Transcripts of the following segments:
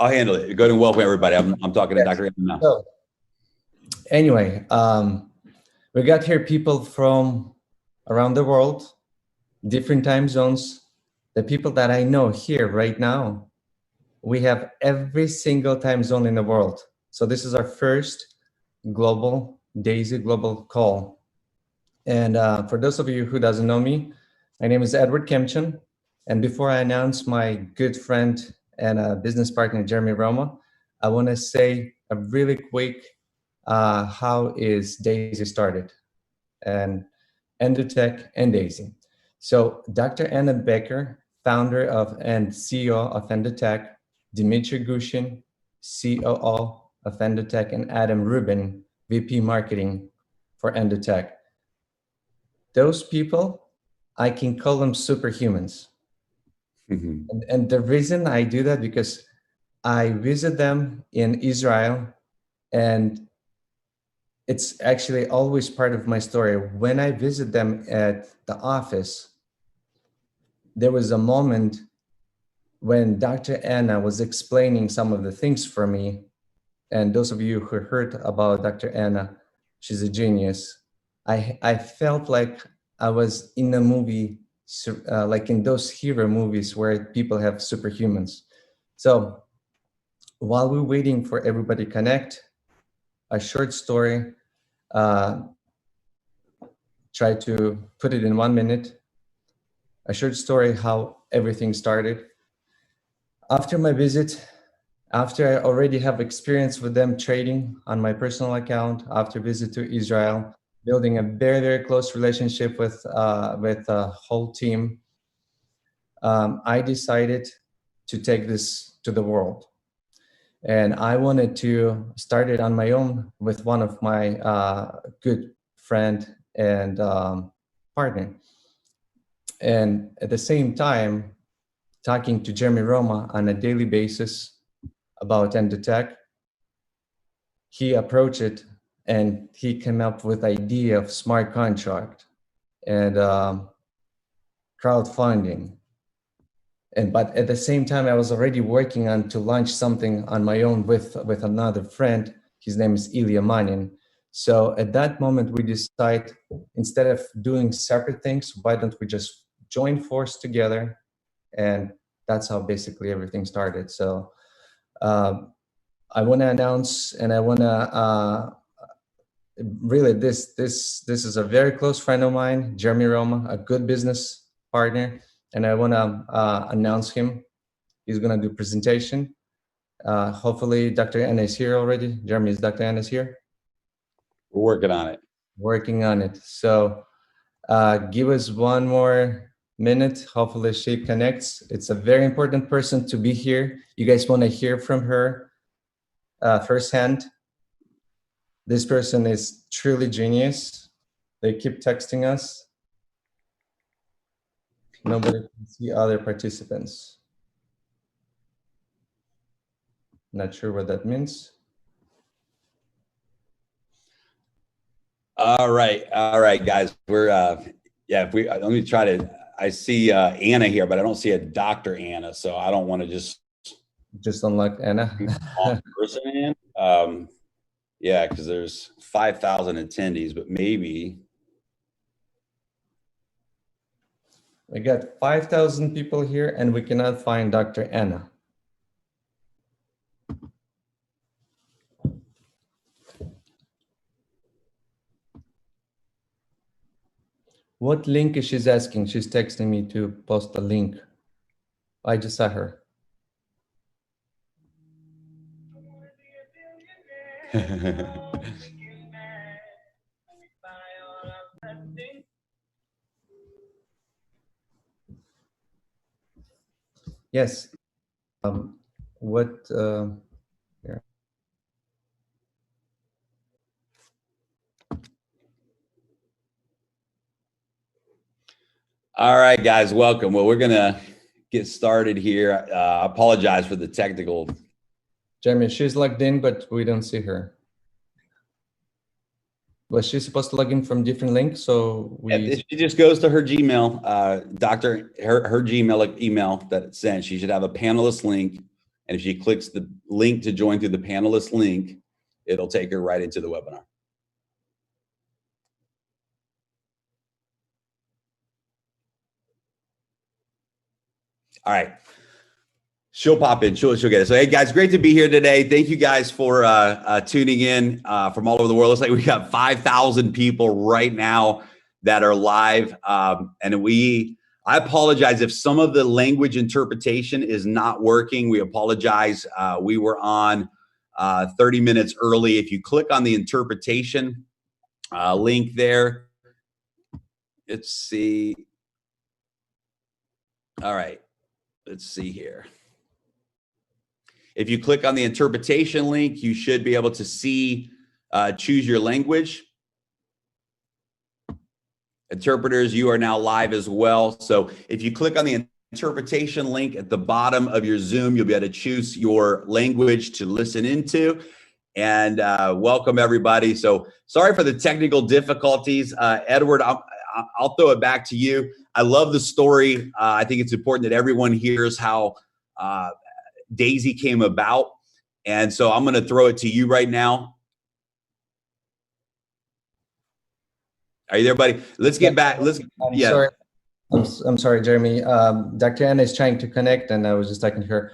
I'll handle it. Go ahead and welcome everybody. I'm talking to Dr. now. So, anyway, we got here people from around the world, different time zones. The people that I know here right now, we have every single time zone in the world. So this is our first global DAISY global call. And for those of you who doesn't know me, my name is Edward Kemchin. And before I announce my good friend and business partner, Jeremy Roma, I want to say a really quick how is DAISY started and Endotech and DAISY. So Dr. Anna Becker, founder of and CEO of Endotech, Dimitri Gushin, COO of Endotech, and Adam Rubin, VP Marketing for Endotech. Those people, I can call them superhumans. And the reason I do that, because I visit them in Israel, and it's actually always part of my story. When I visit them at the office, there was a moment when Dr. Anna was explaining some of the things for me. And those of you who heard about Dr. Anna, she's a genius. I felt like I was in a movie, like in those hero movies where people have superhumans. So while we're waiting for everybody to connect, a short story, try to put it in 1 minute. A short story how everything started. After my visit, after I already have experience with them trading on my personal account, after visit to Israel, building a very, very close relationship with the whole team, I decided to take this to the world. And I wanted to start it on my own with one of my good friend and partner. And at the same time, talking to Jeremy Roma on a daily basis about Endotech, he approached it and he came up with the idea of smart contract and crowdfunding. But at the same time, I was already working on to launch something on my own with another friend. His name is Ilya Manin. So at that moment, we decided, instead of doing separate things, why don't we just join force together? And that's how basically everything started. So I want to announce, and I want to really, this is a very close friend of mine, Jeremy Roma, a good business partner. And I want to announce him. He's going to do presentation. Hopefully, Dr. Anna is here already. Jeremy, is Dr. Anna here? We're working on it. Working on it. So give us 1 more minute. Hopefully, she connects. It's a very important person to be here. You guys want to hear from her firsthand. This person is truly genius. They keep texting us. Nobody can see other participants. Not sure what that means. All right, guys. We're let me try to. I see Anna here, but I don't see a Dr. Anna, so I don't want to just unlock Anna. person in. Yeah, because there's 5,000 attendees, but maybe. We got 5,000 people here, and we cannot find Dr. Anna. What link is she asking? She's texting me to post a link. I just saw her. Yes. Here. All right, guys, welcome. Well, we're gonna get started here. I apologize for the technical. Jeremy, she's logged in, but we don't see her. Was she supposed to log in from different links? So she just goes to her Gmail, her Gmail email that it sent. She should have a panelist link, And if she clicks the link to join through the panelist link, it'll take her right into the webinar. All right. She'll pop in. She'll get it. So, hey, guys, great to be here today. Thank you guys for tuning in from all over the world. Looks like we got 5,000 people right now that are live. And I apologize if some of the language interpretation is not working. We apologize. We were on 30 minutes early. If you click on the interpretation link there, let's see. All right. Let's see here. If you click on the interpretation link, you should be able to see, choose your language. Interpreters, you are now live as well. So if you click on the interpretation link at the bottom of your Zoom, you'll be able to choose your language to listen into. And welcome everybody. So sorry for the technical difficulties. Edward, I'll throw it back to you. I love the story. I think it's important that everyone hears how DAISY came about. And so I'm going to throw it to you right now. Are you there, buddy? Let's get back. Sorry. I'm sorry, Jeremy. Dr. Anna is trying to connect and I was just talking to her.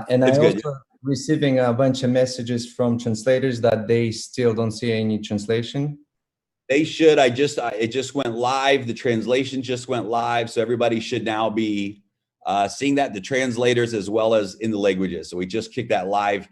And I also receiving a bunch of messages from translators that they still don't see any translation. They should. It just went live. The translation just went live. So everybody should now be seeing that, the translators as well as in the languages. So we just kicked that live.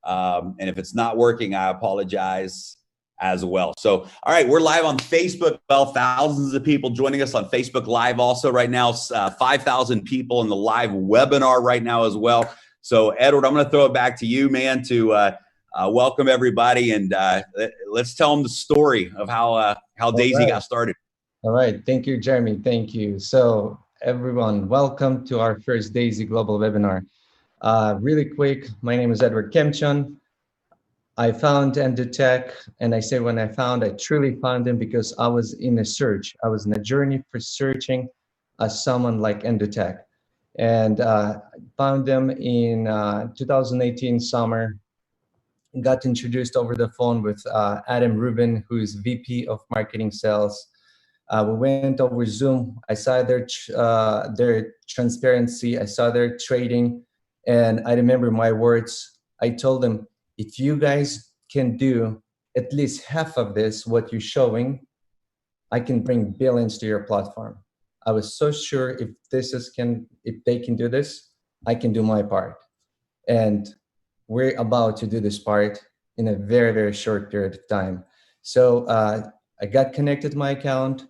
And if it's not working, I apologize as well. So, all right, we're live on Facebook. Well, thousands of people joining us on Facebook Live also right now. 5,000 people in the live webinar right now as well. So, Edward, I'm going to throw it back to you, man, to welcome everybody. And let's tell them the story of how DAISY got started. All right. Thank you, Jeremy. Thank you. So, everyone, welcome to our first DAISY Global webinar. Really quick, my name is Edward Kemchon. I found EndoTech, and I say when I truly found them because I was in a search. I was in a journey for searching someone like EndoTech, and found them in 2018 summer. Got introduced over the phone with Adam Rubin, who is VP of Marketing Sales. We went over Zoom. I saw their transparency. I saw their trading, and I remember my words. I told them, if you guys can do at least half of this, what you're showing, I can bring billions to your platform. I was so sure if they can do this, I can do my part. And we're about to do this part in a very, very short period of time. So I got connected to my account,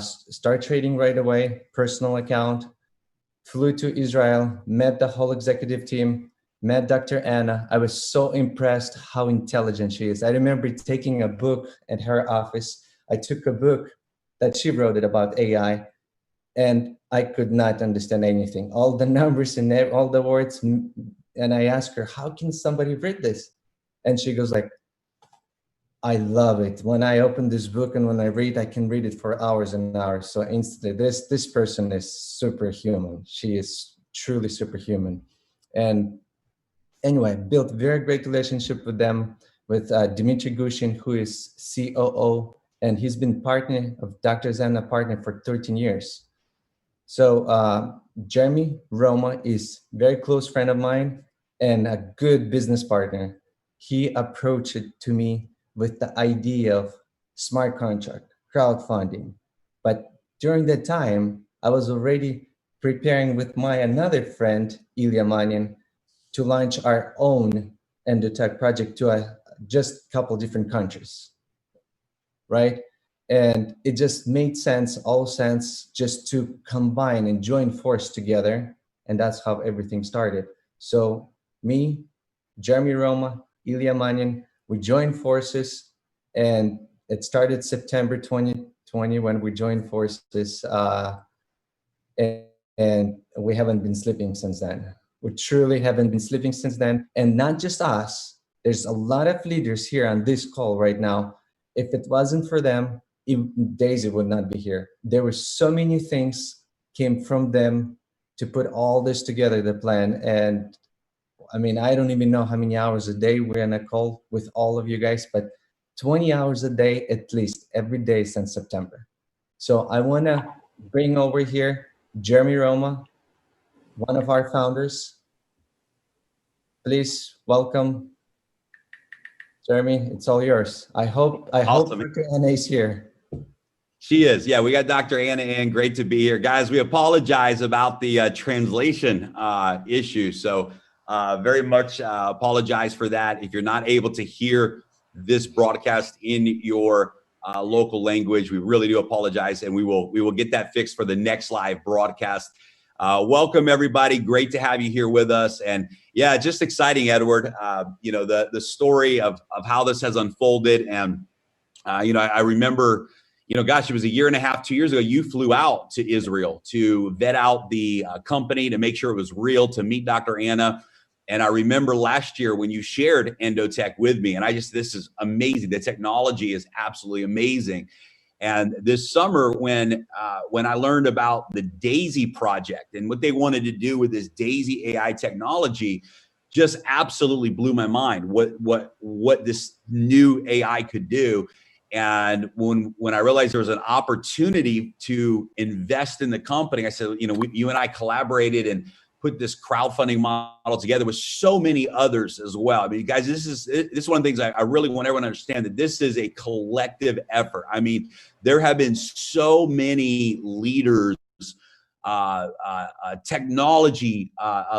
start trading right away, personal account, flew to Israel, met the whole executive team, met Dr. Anna. I was so impressed how intelligent she is. I remember taking a book at her office. I took a book that she wrote about AI, and I could not understand anything. All the numbers and all the words. And I asked her, how can somebody read this? And she goes like, I love it. When I open this book and when I read, I can read it for hours and hours. So instantly, this person is superhuman. She is truly superhuman. And anyway, built very great relationship with them, with Dmitry Gushin, who is COO, and he's been partner of Dr. Zanna partner for 13 years. So Jeremy Roma is a very close friend of mine and a good business partner. He approached it to me with the idea of smart contract, crowdfunding. But during that time, I was already preparing with my another friend, Ilya Manyan, to launch our own EndoTech project to just a couple different countries, right? And it just made sense, all sense, just to combine and join force together. And that's how everything started. So me, Jeremy Roma, Ilya Manyan, we joined forces, and it started September 2020 when we joined forces, and we haven't been sleeping since then. We truly haven't been sleeping since then. And not just us, there's a lot of leaders here on this call right now. If it wasn't for them, DAISY would not be here. There were so many things came from them to put all this together, the plan. And I mean, I don't even know how many hours a day we're in a call with all of you guys, but 20 hours a day at least every day since September. So I want to bring over here Jeremy Roma, one of our founders. Please welcome Jeremy. It's all yours. I hope Awesome. Dr. Anna is here. She is. Yeah, we got Dr. Anna in. Great to be here. Guys, we apologize about the translation issue. So very much apologize for that. If you're not able to hear this broadcast in your local language, we really do apologize, and we will get that fixed for the next live broadcast. Welcome, everybody. Great to have you here with us. And yeah, just exciting, Edward. You know, the story of how this has unfolded. And, you know, I remember, you know, gosh, it was a year and a half, 2 years ago, you flew out to Israel to vet out the company, to make sure it was real, to meet Dr. Anna. And I remember last year when you shared Endotech with me, and this is amazing. The technology is absolutely amazing. And this summer, when I learned about the DAISY project and what they wanted to do with this DAISY AI technology, just absolutely blew my mind. What this new AI could do. And when I realized there was an opportunity to invest in the company, I said, you know, you and I collaborated and put this crowdfunding model together with so many others as well. I mean, guys, this is one of the things I really want everyone to understand, that this is a collective effort. I mean, there have been so many leaders, technology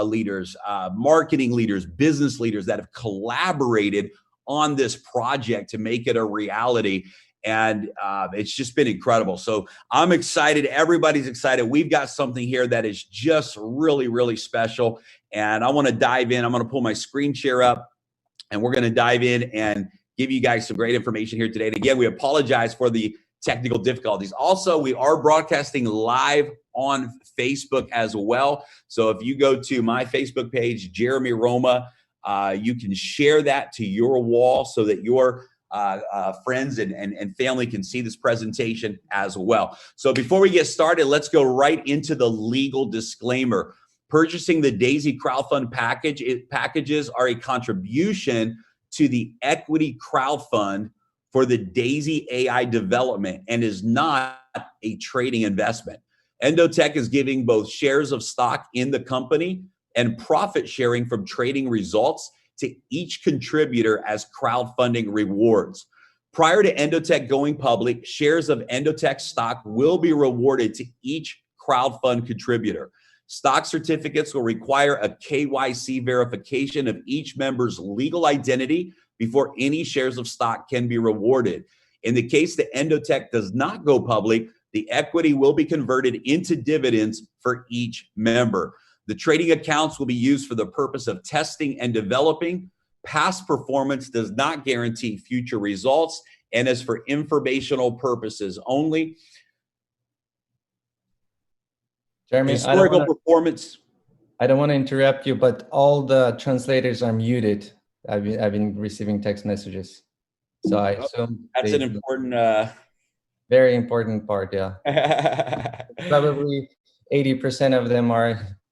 leaders, marketing leaders, business leaders that have collaborated on this project to make it a reality. And it's just been incredible. So I'm excited. Everybody's excited. We've got something here that is just really, really special. And I want to dive in. I'm going to pull my screen share up, and we're going to dive in and give you guys some great information here today. And again, we apologize for the technical difficulties. Also, we are broadcasting live on Facebook as well. So if you go to my Facebook page, Jeremy Roma, you can share that to your wall so that your friends and family can see this presentation as well. So before we get started, let's go right into the legal disclaimer. Purchasing the DAISY crowdfund packages are a contribution to the equity crowdfund for the DAISY AI development and is not a trading investment. Endotech is giving both shares of stock in the company and profit sharing from trading results to each contributor as crowdfunding rewards. Prior to Endotech going public, shares of Endotech stock will be rewarded to each crowdfund contributor. Stock certificates will require a KYC verification of each member's legal identity before any shares of stock can be rewarded. In the case that Endotech does not go public, the equity will be converted into dividends for each member. The trading accounts will be used for the purpose of testing and developing. Past performance does not guarantee future results and is for informational purposes only. Jeremy, historical performance. I don't want to interrupt you, but all the translators are muted. I've been receiving text messages, so I assume that's an important, very important part. Yeah, probably 80% of them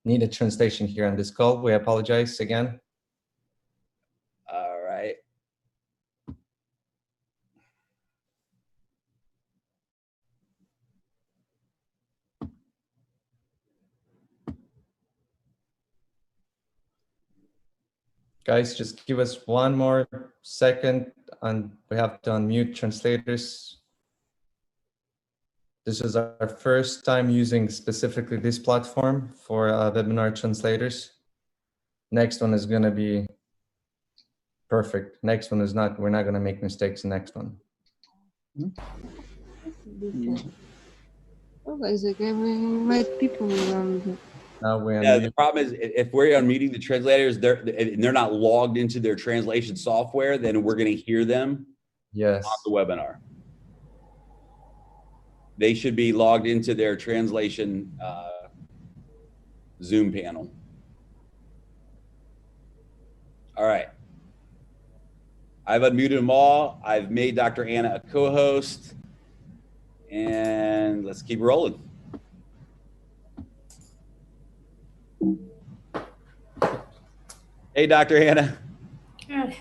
need a translation here on this call. We apologize again. All right. Guys, just give us one more second, and we have to unmute translators. This is our first time using specifically this platform for webinar translators. Next one is going to be perfect. Next one is not. We're not going to make mistakes. Next one. Oh, Isaac, I invite people around. Yeah, the problem is if we're unmuting the translators, they're not logged into their translation software, then we're going to hear them on the webinar. They should be logged into their translation Zoom panel. All right. I've unmuted them all. I've made Dr. Anna a co-host. And let's keep rolling. Hey, Dr. Anna. Good.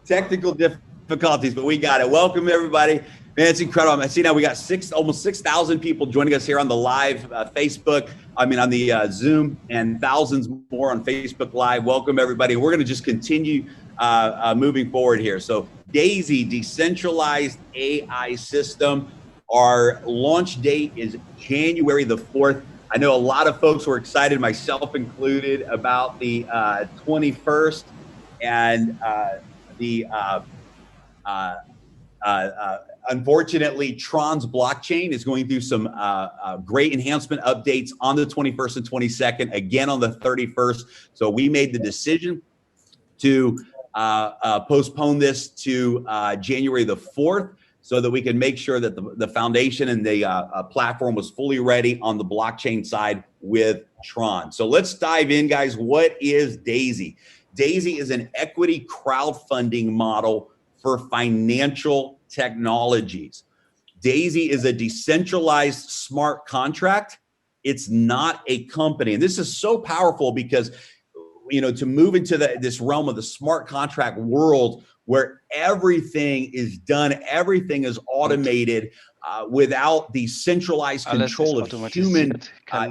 Technical difficulties, but we got it. Welcome, everybody. Man, it's incredible. I see now we got almost 6,000 people joining us here on the live Facebook. On the Zoom, and thousands more on Facebook Live. Welcome, everybody. We're going to just continue moving forward here. So DAISY, Decentralized AI System. Our launch date is January the 4th. I know a lot of folks were excited, myself included, about the 21st and unfortunately, TRON's blockchain is going through some great enhancement updates on the 21st and 22nd, again on the 31st. So we made the decision to postpone this to January the 4th so that we can make sure that the foundation and the platform was fully ready on the blockchain side with TRON. So let's dive in, guys. What is DAISY? DAISY is an equity crowdfunding model for financial technologies. DAISY is a decentralized smart contract. It's not a company. And this is so powerful because, you know, to move into this realm of the smart contract world where everything is done, everything is automated without the centralized control of human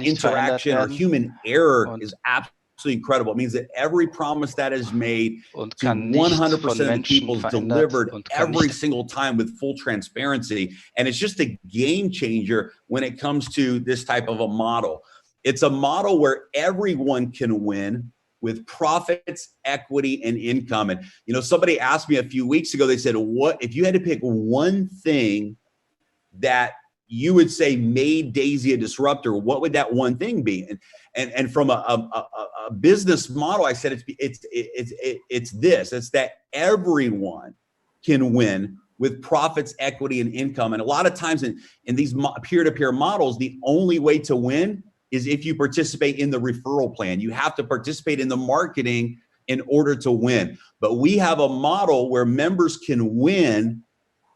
interaction or human error is absolutely incredible. It means that every promise that is made to 100% of the people is delivered every single time with full transparency. And it's just a game changer when it comes to this type of a model. It's a model where everyone can win with profits, equity, and income. And, you know, somebody asked me a few weeks ago, they said, what if you had to pick one thing that you would say made DAISY a disruptor, what would that one thing be? And from a business model, I said it's that everyone can win with profits, equity, and income. And a lot of times in these peer-to-peer models, the only way to win is if you participate in the referral plan. You have to participate in the marketing in order to win. But we have a model where members can win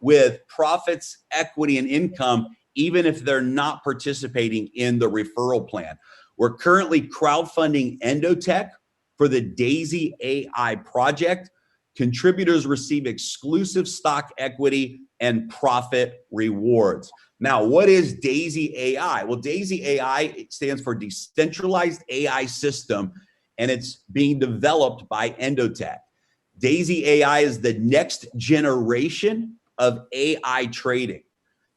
with profits, equity, and income, even if they're not participating in the referral plan. We're currently crowdfunding Endotech for the DAISY AI project. Contributors receive exclusive stock equity and profit rewards. Now, what is DAISY AI? Well, DAISY AI stands for Decentralized AI System, and it's being developed by Endotech. DAISY AI is the next generation of AI trading.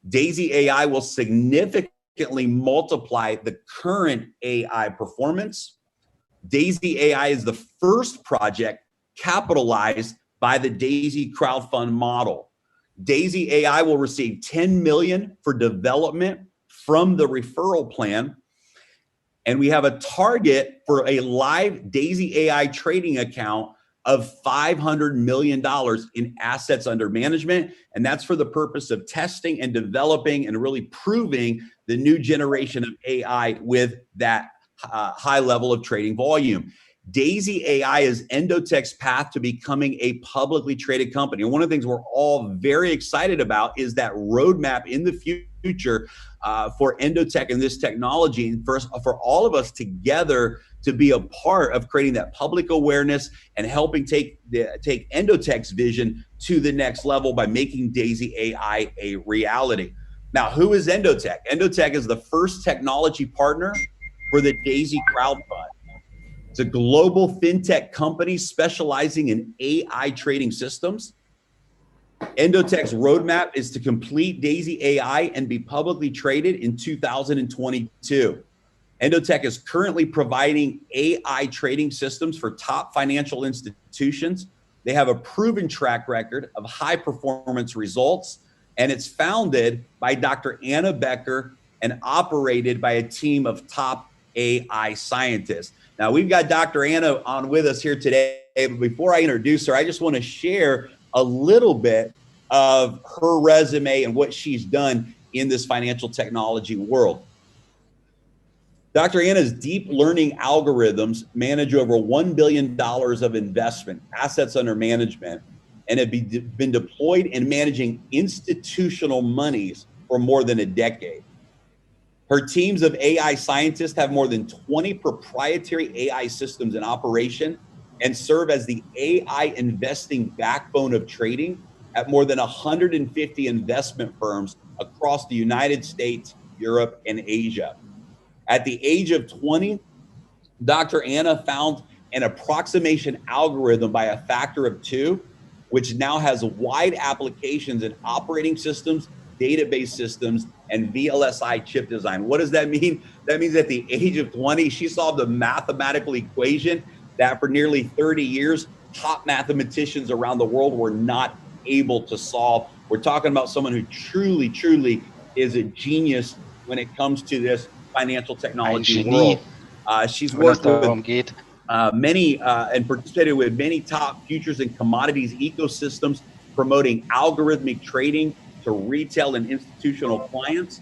DAISY AI will significantly multiply the current AI performance. DAISY AI is the first project capitalized by the DAISY crowdfund model. DAISY AI will receive $10 million for development from the referral plan. And we have a target for a live DAISY AI trading account of $500 million in assets under management. And that's for the purpose of testing and developing and really proving the new generation of AI with that high level of trading volume. DAISY AI is Endotech's path to becoming a publicly traded company. And one of the things we're all very excited about is that roadmap in the future for Endotech and this technology, and for all of us together to be a part of creating that public awareness and helping take Endotech's vision to the next level by making DAISY AI a reality. Now, who is Endotech? Endotech is the first technology partner for the DAISY crowd fund. It's a global fintech company specializing in AI trading systems. Endotech's roadmap is to complete DAISY AI and be publicly traded in 2022. Endotech is currently providing AI trading systems for top financial institutions. They have a proven track record of high performance results, and it's founded by Dr. Anna Becker and operated by a team of top AI scientists. Now, we've got Dr. Anna on with us here today. But before I introduce her, I just want to share a little bit of her resume and what she's done in this financial technology world. Dr. Anna's deep learning algorithms manage over $1 billion of investment, assets under management, and have been deployed in managing institutional monies for more than a decade. Her teams of AI scientists have more than 20 proprietary AI systems in operation and serve as the AI investing backbone of trading at more than 150 investment firms across the United States, Europe, and Asia. At the age of 20, Dr. Anna found an approximation algorithm by a factor of 2, which now has wide applications in operating systems, database systems, and VLSI chip design. What does that mean? That means at the age of 20, she solved a mathematical equation that for nearly 30 years, top mathematicians around the world were not able to solve. We're talking about someone who truly, truly is a genius when it comes to this financial technology world. She's worked with many and participated with many top futures and commodities ecosystems, promoting algorithmic trading to retail and institutional clients.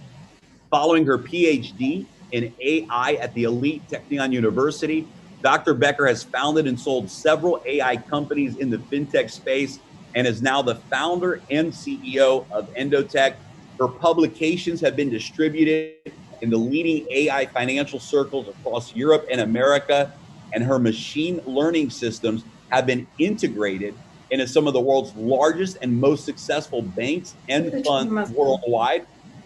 Following her PhD in AI at the elite Technion University, Dr. Becker has founded and sold several AI companies in the fintech space and is now the founder and CEO of Endotech. Her publications have been distributed in the leading AI financial circles across Europe and America, and her machine learning systems have been integrated into some of the world's largest and most successful banks and funds worldwide,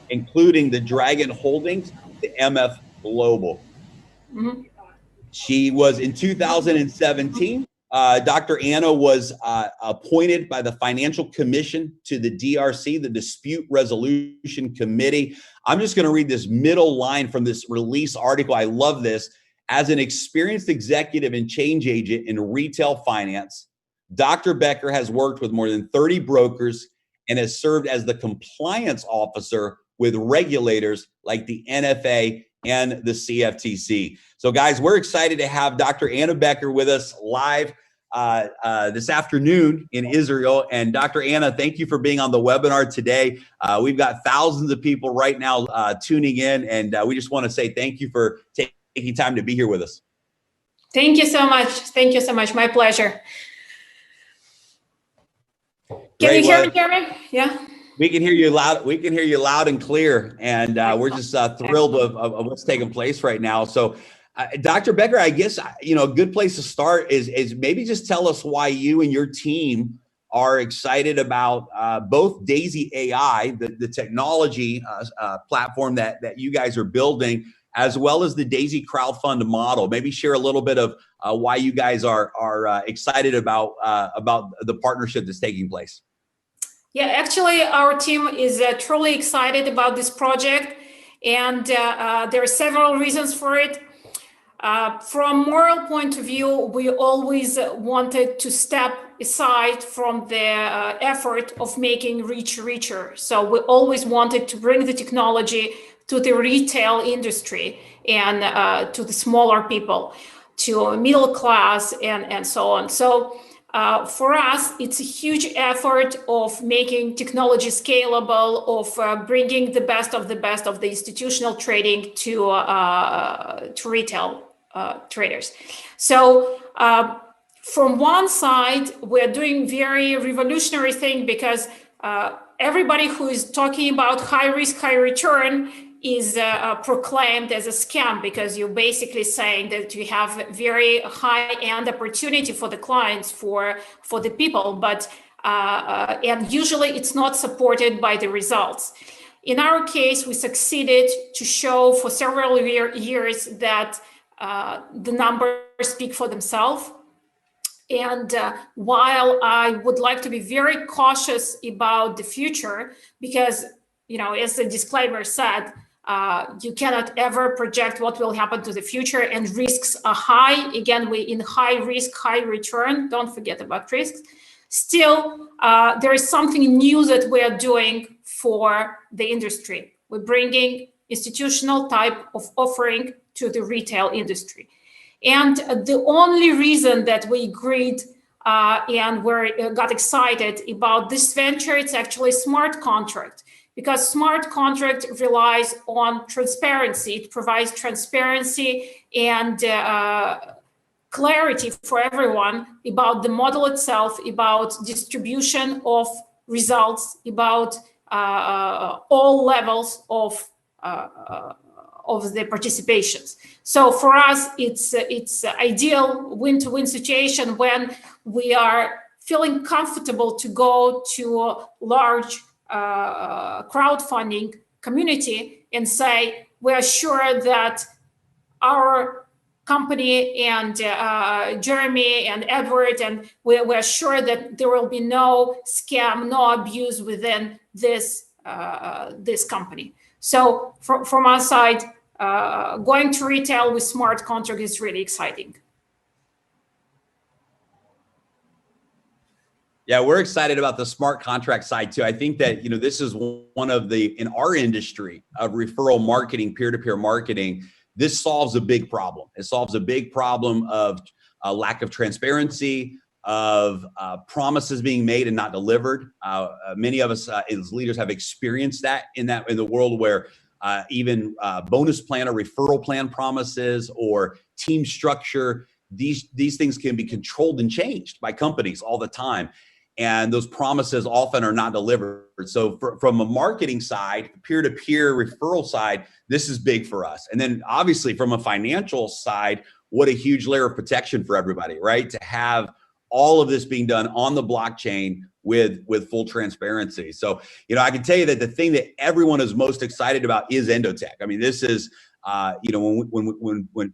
including the Dragon Holdings, the MF Global. She was in 2017. Dr. Anna was appointed by the Financial Commission to the DRC, the Dispute Resolution Committee. I'm just going to read this middle line from this release article. I love this. As an experienced executive and change agent in retail finance, Dr. Becker has worked with more than 30 brokers and has served as the compliance officer with regulators like the NFA and the CFTC. So guys, we're excited to have Dr. Anna Becker with us live this afternoon in Israel. And Dr. Anna, thank you for being on the webinar today. We've got thousands of people right now tuning in, and we just want to say thank you for taking time to be here with us. Thank you so much. Thank you so much. My pleasure. Can you hear me, Jeremy? Yeah. We can hear you loud. We can hear you loud and clear, and we're just thrilled of what's taking place right now. So, Dr. Becker, I guess a good place to start is maybe just tell us why you and your team are excited about both DAISY AI, the technology platform that you guys are building, as well as the DAISY crowdfund model. Maybe share a little bit of why you guys are excited about the partnership that's taking place. Yeah, actually, our team is truly excited about this project, and there are several reasons for it. From moral point of view, we always wanted to step aside from the effort of making rich richer. So we always wanted to bring the technology to the retail industry and to the smaller people, to middle class and so on. So for us, it's a huge effort of making technology scalable, of bringing the best of the institutional trading to retail traders. So from one side, we're doing very revolutionary thing because everybody who is talking about high risk, high return is proclaimed as a scam, because you're basically saying that you have very high-end opportunity for the clients, for the people, but and usually it's not supported by the results. In our case, we succeeded to show for several years that the numbers speak for themselves. And while I would like to be very cautious about the future, because, as the disclaimer said, you cannot ever project what will happen to the future, and risks are high. Again, we in high risk, high return. Don't forget about risks. Still, there is something new that we are doing for the industry. We're bringing institutional type of offering to the retail industry. And the only reason that we agreed and got excited about this venture, it's actually smart contract. Because smart contract relies on transparency. It provides transparency and clarity for everyone about the model itself, about distribution of results, about all levels of the participations. So for us, it's ideal win-to-win situation when we are feeling comfortable to go to a large crowdfunding community and say, we are sure that our company and Jeremy and Edward, and we're sure that there will be no scam, no abuse within this company. So from our side, going to retail with smart contract is really exciting. Yeah, we're excited about the smart contract side too. I think that, you know, this is one of the, in our industry of referral marketing, peer-to-peer marketing, this solves a big problem. It solves a big problem of lack of transparency, of promises being made and not delivered. Many of us as leaders have experienced that in the world where even bonus plan or referral plan promises or team structure, these things can be controlled and changed by companies all the time. And those promises often are not delivered. So from a marketing side, peer-to-peer referral side, this is big for us. And then obviously from a financial side, what a huge layer of protection for everybody, right? To have all of this being done on the blockchain with full transparency. So, you know, I can tell you that the thing that everyone is most excited about is Endotech. I mean, this is, you know, when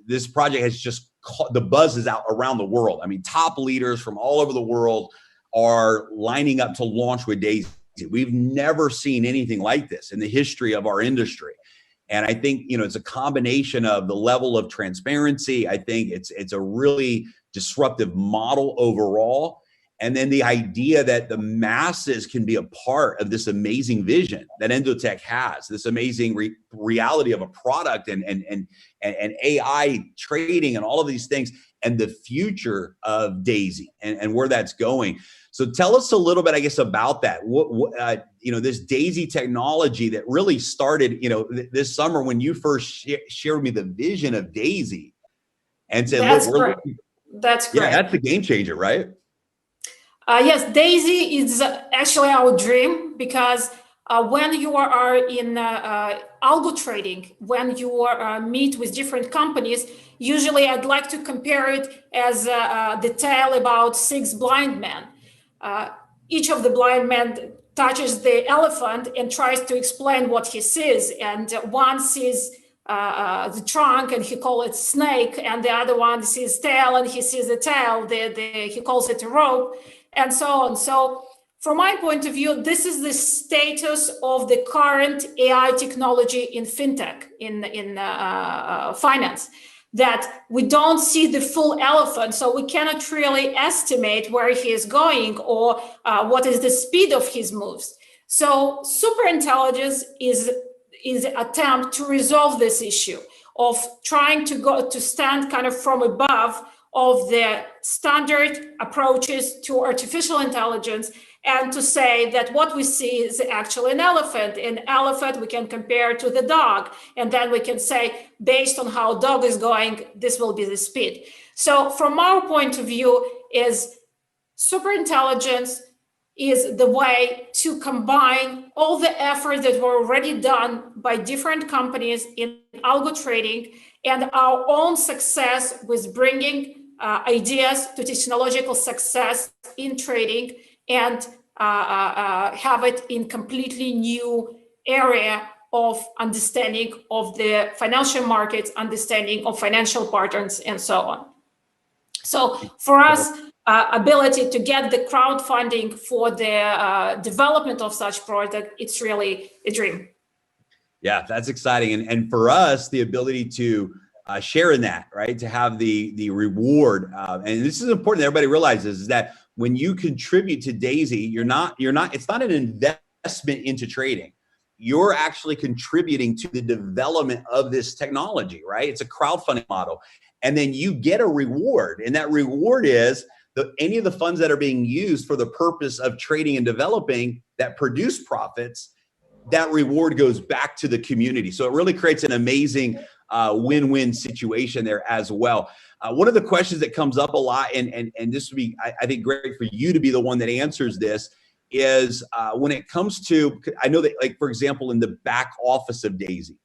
this project has just the buzz is out around the world. I mean, top leaders from all over the world are lining up to launch with DAISY. We've never seen anything like this in the history of our industry. And I think, you know, it's a combination of the level of transparency. I think it's a really disruptive model overall. And then the idea that the masses can be a part of this amazing vision that Endotech has, this amazing reality of a product and AI trading and all of these things, and the future of DAISY and where that's going. So tell us a little bit, I guess, about that. What you know, this DAISY technology that really started, you know, this summer when you first shared with me the vision of DAISY, and said, that's "Look, correct. That's correct. Yeah, that's the game changer, right?" Yes, DAISY is actually our dream, because when you are in algo trading, when you meet with different companies, usually I'd like to compare it as the tale about 6 blind men. Each of the blind men touches the elephant and tries to explain what he sees. And one sees the trunk and he calls it snake, and the other one sees tail and he sees the tail, he calls it a rope, and so on. So from my point of view, this is the status of the current AI technology in fintech, in finance, that we don't see the full elephant, so we cannot really estimate where he is going or what is the speed of his moves. So superintelligence is an attempt to resolve this issue of trying to stand kind of from above of the standard approaches to artificial intelligence, and to say that what we see is actually an elephant. An elephant we can compare to the dog, and then we can say, based on how dog is going, this will be the speed. So from our point of view, is superintelligence is the way to combine all the effort that were already done by different companies in algo trading and our own success with bringing ideas to technological success in trading, and have it in completely new area of understanding of the financial markets, understanding of financial patterns, and so on. So for us, ability to get the crowdfunding for the development of such product, it's really a dream. Yeah, that's exciting. And for us, the ability to share in that, right? To have the reward. And this is important that everybody realizes, is that when you contribute to DAISY, it's not an investment into trading. You're actually contributing to the development of this technology, right? It's a crowdfunding model. And then you get a reward. And that reward is any of the funds that are being used for the purpose of trading and developing that produce profits, that reward goes back to the community. So it really creates an amazing win-win situation there as well. One of the questions that comes up a lot, and this would be, I think, great for you to be the one that answers this, is when it comes to, I know that, like, for example, in the back office of DAISY,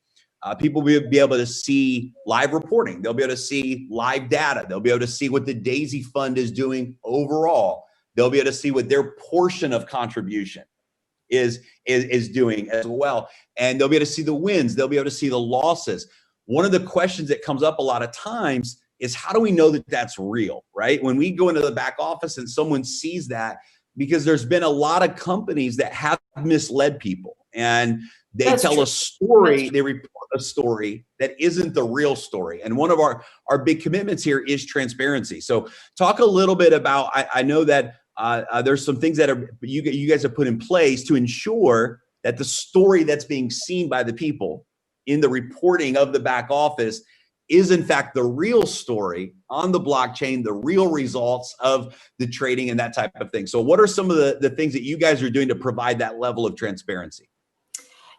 People will be able to see live reporting. They'll be able to see live data. They'll be able to see what the DAISY fund is doing overall. They'll be able to see what their portion of contribution is doing as well. And they'll be able to see the wins. They'll be able to see the losses. One of the questions that comes up a lot of times is, how do we know that that's real, right? When we go into the back office and someone sees that, because there's been a lot of companies that have misled people, and they tell a story, they report a story that isn't the real story. And one of our big commitments here is transparency. So talk a little bit about, I know that there's some things that you guys have put in place to ensure that the story that's being seen by the people in the reporting of the back office is in fact the real story on the blockchain, the real results of the trading and that type of thing. So what are some of the things that you guys are doing to provide that level of transparency?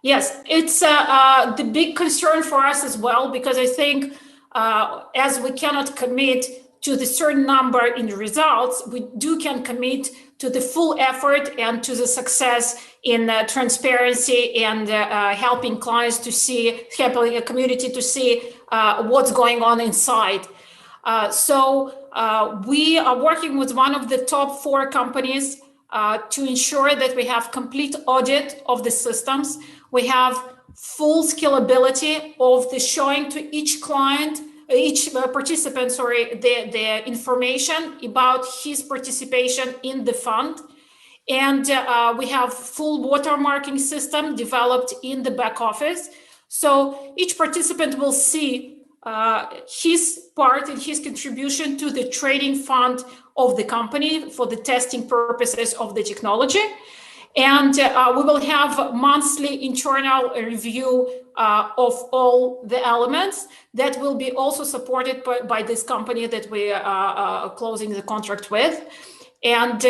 Yes, it's the big concern for us as well, because I think as we cannot commit to the certain number in the results, we can commit to the full effort and to the success in transparency and helping clients to see, helping a community to see what's going on inside. So we are working with one of the top 4 companies to ensure that we have complete audit of the systems. We have full scalability of the showing to each client, each participant, the information about his participation in the fund. And we have full watermarking system developed in the back office. So each participant will see his part and his contribution to the trading fund of the company for the testing purposes of the technology. And we will have monthly internal review of all the elements that will be also supported by this company that we are closing the contract with. And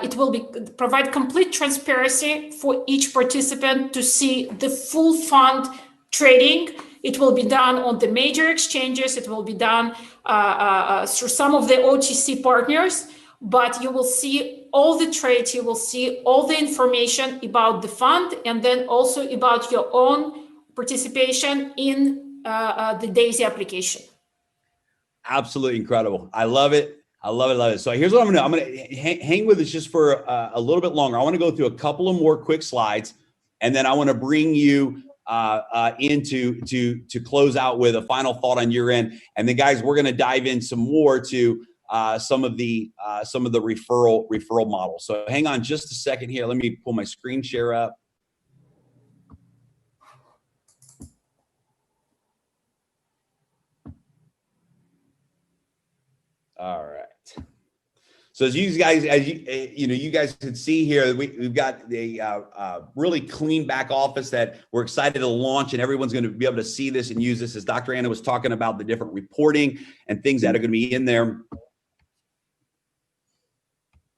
it will provide complete transparency for each participant to see the full fund trading. It will be done on the major exchanges. It will be done through some of the OTC partners, but you will see all the trades, you will see all the information about the fund, and then also about your own participation in the DAISY application. Absolutely incredible. I love it. I love it. Love it. So here's what I'm going to do. I'm going to hang with us just for a little bit longer. I want to go through a couple of more quick slides, and then I want to bring you to close out with a final thought on your end. And then guys, we're going to dive in some more to some of the referral models. So hang on just a second here. Let me pull my screen share up. All right. So as you guys, you guys can see here, we've got a really clean back office that we're excited to launch, and everyone's going to be able to see this and use this. As Dr. Anna was talking about the different reporting and things that are going to be in there.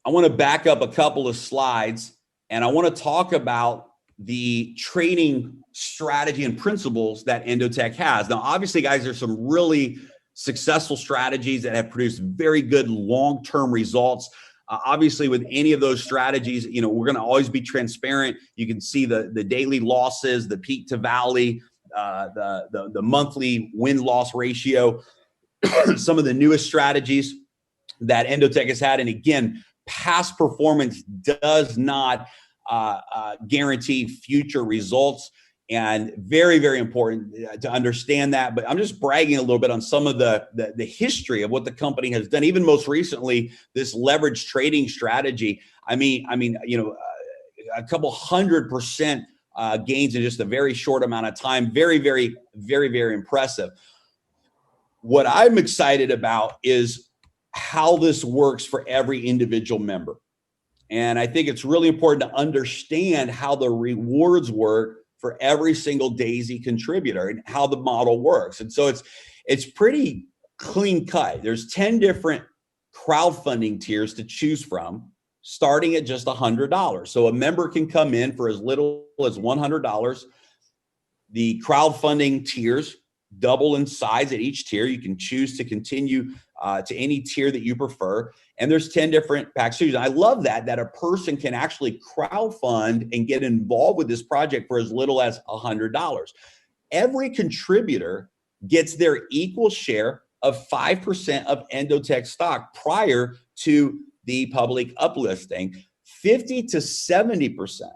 I want to back up a couple of slides, and I want to talk about the trading strategy and principles that Endotech has. Now, obviously, guys, there's some really successful strategies that have produced very good long-term results. Obviously, with any of those strategies, we're going to always be transparent. You can see the daily losses, the peak to valley, the monthly win-loss ratio, some of the newest strategies that Endotech has had. And again, past performance does not guarantee future results. And very, very important to understand that. But I'm just bragging a little bit on some of the history of what the company has done. Even most recently, this leverage trading strategy. I mean, a couple 100% gains in just a very short amount of time. Very, very, very, very impressive. What I'm excited about is how this works for every individual member. And I think it's really important to understand how the rewards work for every single DAISY contributor and how the model works. And so it's pretty clean cut. There's 10 different crowdfunding tiers to choose from, starting at just $100. So a member can come in for as little as $100. The crowdfunding tiers double in size at each tier. You can choose to continue to any tier that you prefer. And there's 10 different packages. I love that a person can actually crowdfund and get involved with this project for as little as $100. every contributor gets their equal share of 5% of Endotech stock prior to the public uplisting. 50 to 70%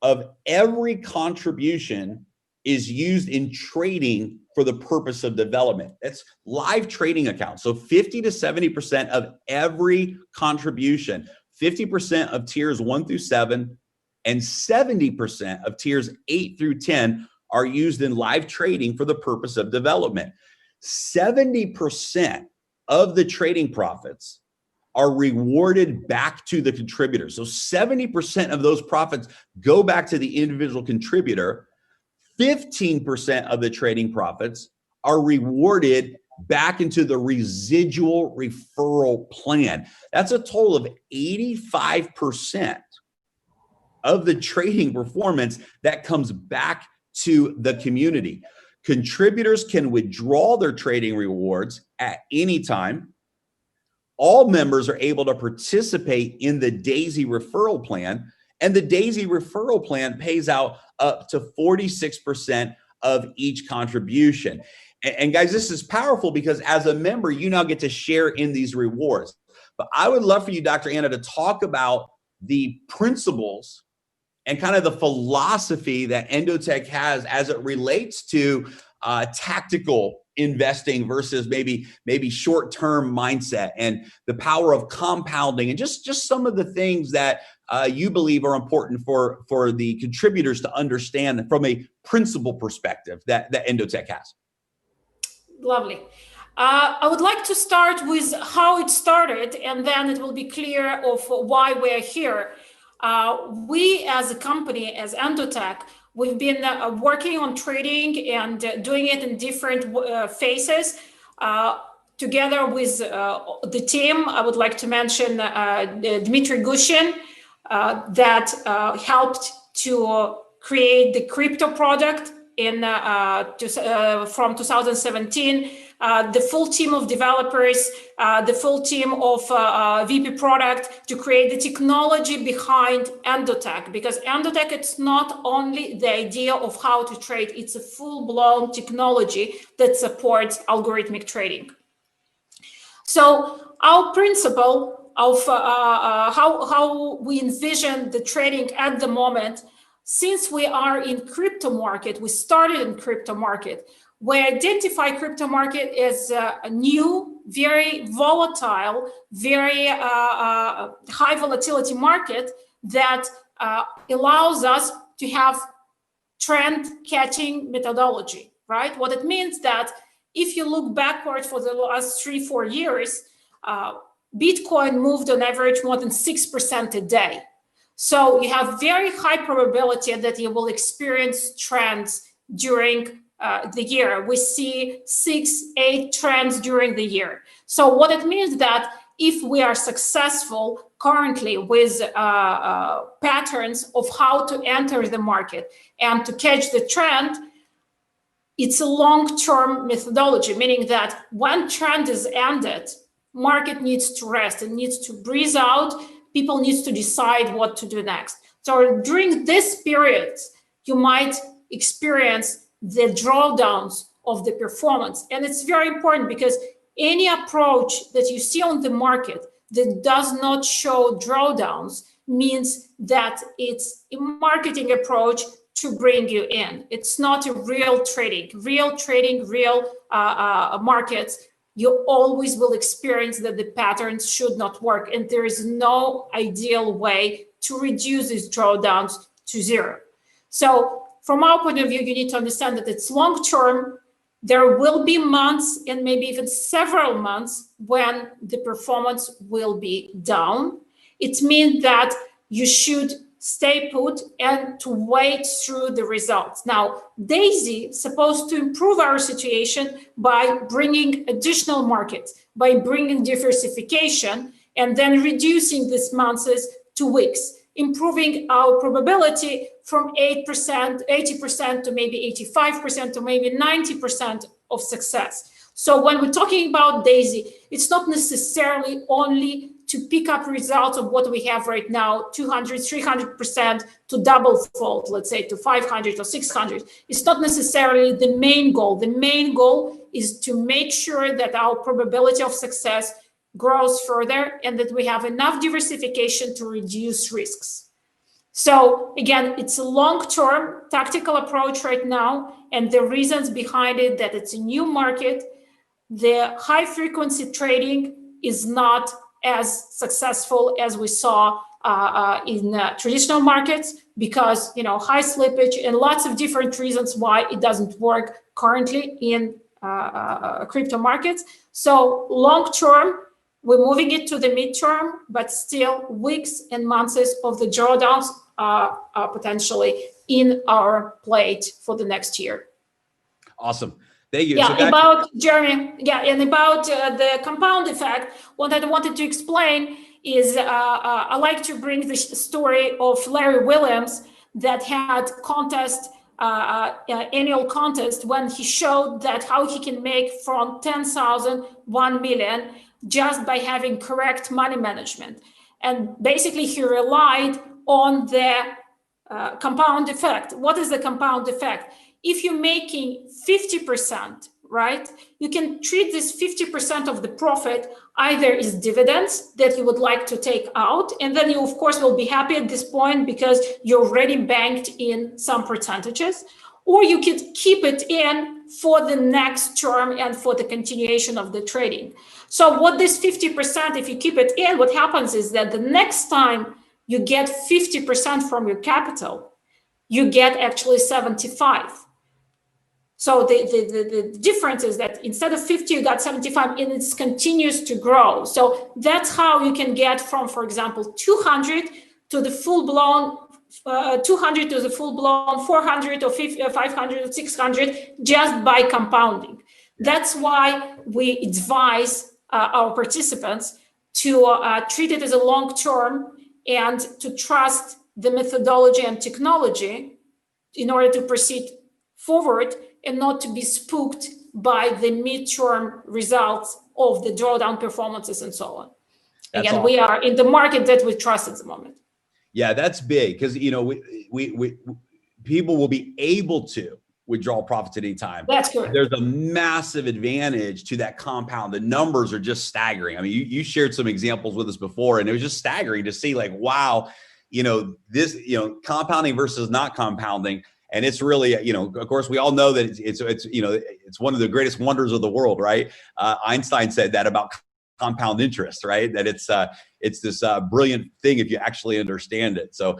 of every contribution is used in trading for the purpose of development. That's live trading accounts. So 50 to 70% of every contribution, 50% of tiers 1 through 7, and 70% of tiers 8 through 10 are used in live trading for the purpose of development. 70% of the trading profits are rewarded back to the contributor. So 70% of those profits go back to the individual contributor. 15% of the trading profits are rewarded back into the residual referral plan. That's a total of 85% of the trading performance that comes back to the community. Contributors can withdraw their trading rewards at any time. All members are able to participate in the D.AI.SY referral plan, and the D.AI.SY referral plan pays out up to 46% of each contribution. And guys, this is powerful because as a member, you now get to share in these rewards. But I would love for you, Dr. Anna, to talk about the principles and kind of the philosophy that Endotech has as it relates to tactical investing versus maybe short-term mindset, and the power of compounding, and just some of the things that you believe are important for the contributors to understand from a principle perspective that Endotech has. Lovely. I would like to start with how it started, and then it will be clear of why we're here. We as a company, as Endotech, we've been working on trading and doing it in different phases. Together with the team, I would like to mention Dmitry Gushin, that helped to create the crypto product from 2017. The full team of developers, the full team of VP product to create the technology behind Endotech, because Endotech, it's not only the idea of how to trade, it's a full-blown technology that supports algorithmic trading. So our principle of how we envision the trading at the moment, since we are in crypto market, we started in crypto market, we identify crypto market as a new, very volatile, very high volatility market that allows us to have trend catching methodology, right? What it means that if you look backward for the last 3-4 years, Bitcoin moved on average more than 6% a day. So you have very high probability that you will experience trends during the year. We see 6-8 trends during the year. So what it means that if we are successful currently with patterns of how to enter the market and to catch the trend, it's a long-term methodology, meaning that when trend is ended, market needs to rest, it needs to breathe out, people need to decide what to do next. So during this period, you might experience the drawdowns of the performance. And it's very important because any approach that you see on the market that does not show drawdowns means that it's a marketing approach to bring you in. It's not a real trading. Real trading, real markets, you always will experience that the patterns should not work. And there is no ideal way to reduce these drawdowns to zero. So from our point of view, you need to understand that it's long-term. There will be months and maybe even several months when the performance will be down. It means that you should stay put and to wait through the results. Now, D.AI.SY is supposed to improve our situation by bringing additional markets, by bringing diversification, and then reducing these months to weeks, improving our probability from 80% to maybe 85% to maybe 90% of success. So when we're talking about D.AI.SY, it's not necessarily only to pick up results of what we have right now, 200, 300% to double fold, let's say to 500 or 600. It's not necessarily the main goal. The main goal is to make sure that our probability of success grows further and that we have enough diversification to reduce risks. So again, it's a long-term tactical approach right now, and the reasons behind it that it's a new market. The high-frequency trading is not as successful as we saw in traditional markets because, you know, high slippage and lots of different reasons why it doesn't work currently in crypto markets. So long-term, we're moving it to the midterm, but still weeks and months of the drawdowns are potentially in our plate for the next year. Awesome. Thank you. Yeah, so about Jeremy. Yeah, and about the compound effect, what I wanted to explain is I like to bring the story of Larry Williams that had annual contest when he showed that how he can make from 10,000 1 million just by having correct money management. And basically he relied on the compound effect. What is the compound effect? If you're making 50%, right, you can treat this 50% of the profit either as dividends that you would like to take out, and then you of course will be happy at this point because you already banked in some percentages, or you could keep it in for the next term and for the continuation of the trading. So what this 50%, if you keep it in, what happens is that the next time you get 50% from your capital, you get actually 75. So the difference is that instead of 50, you got 75, and it continues to grow. So that's how you can get from, for example, 200 to the full-blown 200 to the full-blown 400 or 500 or 600 just by compounding. That's why we advise our participants to treat it as a long-term and to trust the methodology and technology in order to proceed forward and not to be spooked by the midterm results of the drawdown performances and so on. That's Again, awesome. we are in the market that we trust at the moment. Yeah, that's big because, you know, we people will be able to withdraw profits at any time. That's correct. There's a massive advantage to that compound. The numbers are just staggering. I mean, you shared some examples with us before, and it was just staggering to see, like, wow, you know, this, you know, compounding versus not compounding. And it's really, you know, of course, we all know that it's you know, it's one of the greatest wonders of the world, right? Einstein said that about compound interest, right? That it's this brilliant thing if you actually understand it. So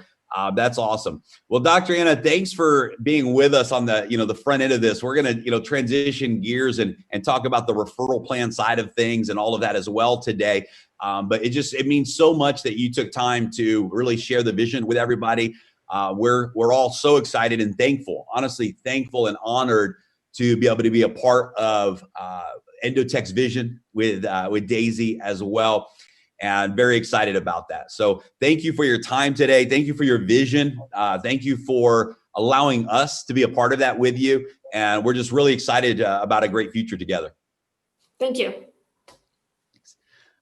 that's awesome. Well, Dr. Anna, thanks for being with us on the, you know, the front end of this. We're going to, you know, transition gears and talk about the referral plan side of things and all of that as well today. But it means so much that you took time to really share the vision with everybody. We're all so excited and thankful, honestly thankful and honored to be able to be a part of Endotech's vision with D.AI.SY as well, and very excited about that. So thank you for your time today. Thank you for your vision. Thank you for allowing us to be a part of that with you. And we're just really excited about a great future together. Thank you.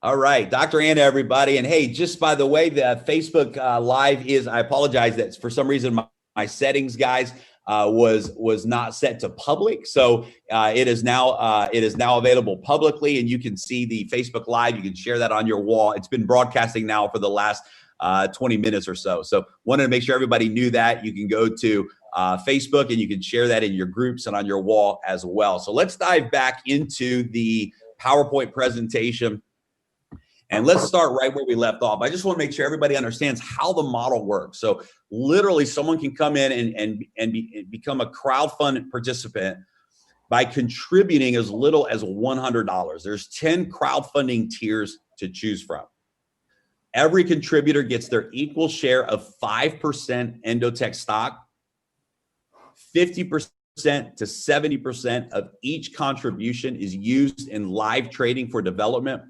All right, Dr. Anna, everybody. And hey, just by the way, the Facebook Live is, I apologize that for some reason my settings, guys, was not set to public. So it is now available publicly, and you can see the Facebook Live. You can share that on your wall. It's been broadcasting now for the last 20 minutes or so. So wanted to make sure everybody knew that. You can go to Facebook and you can share that in your groups and on your wall as well. So let's dive back into the PowerPoint presentation. And let's start right where we left off. I just want to make sure everybody understands how the model works. So literally someone can come in and become a crowdfund participant by contributing as little as $100. There's 10 crowdfunding tiers to choose from. Every contributor gets their equal share of 5% Endotech stock. 50% to 70% of each contribution is used in live trading for development.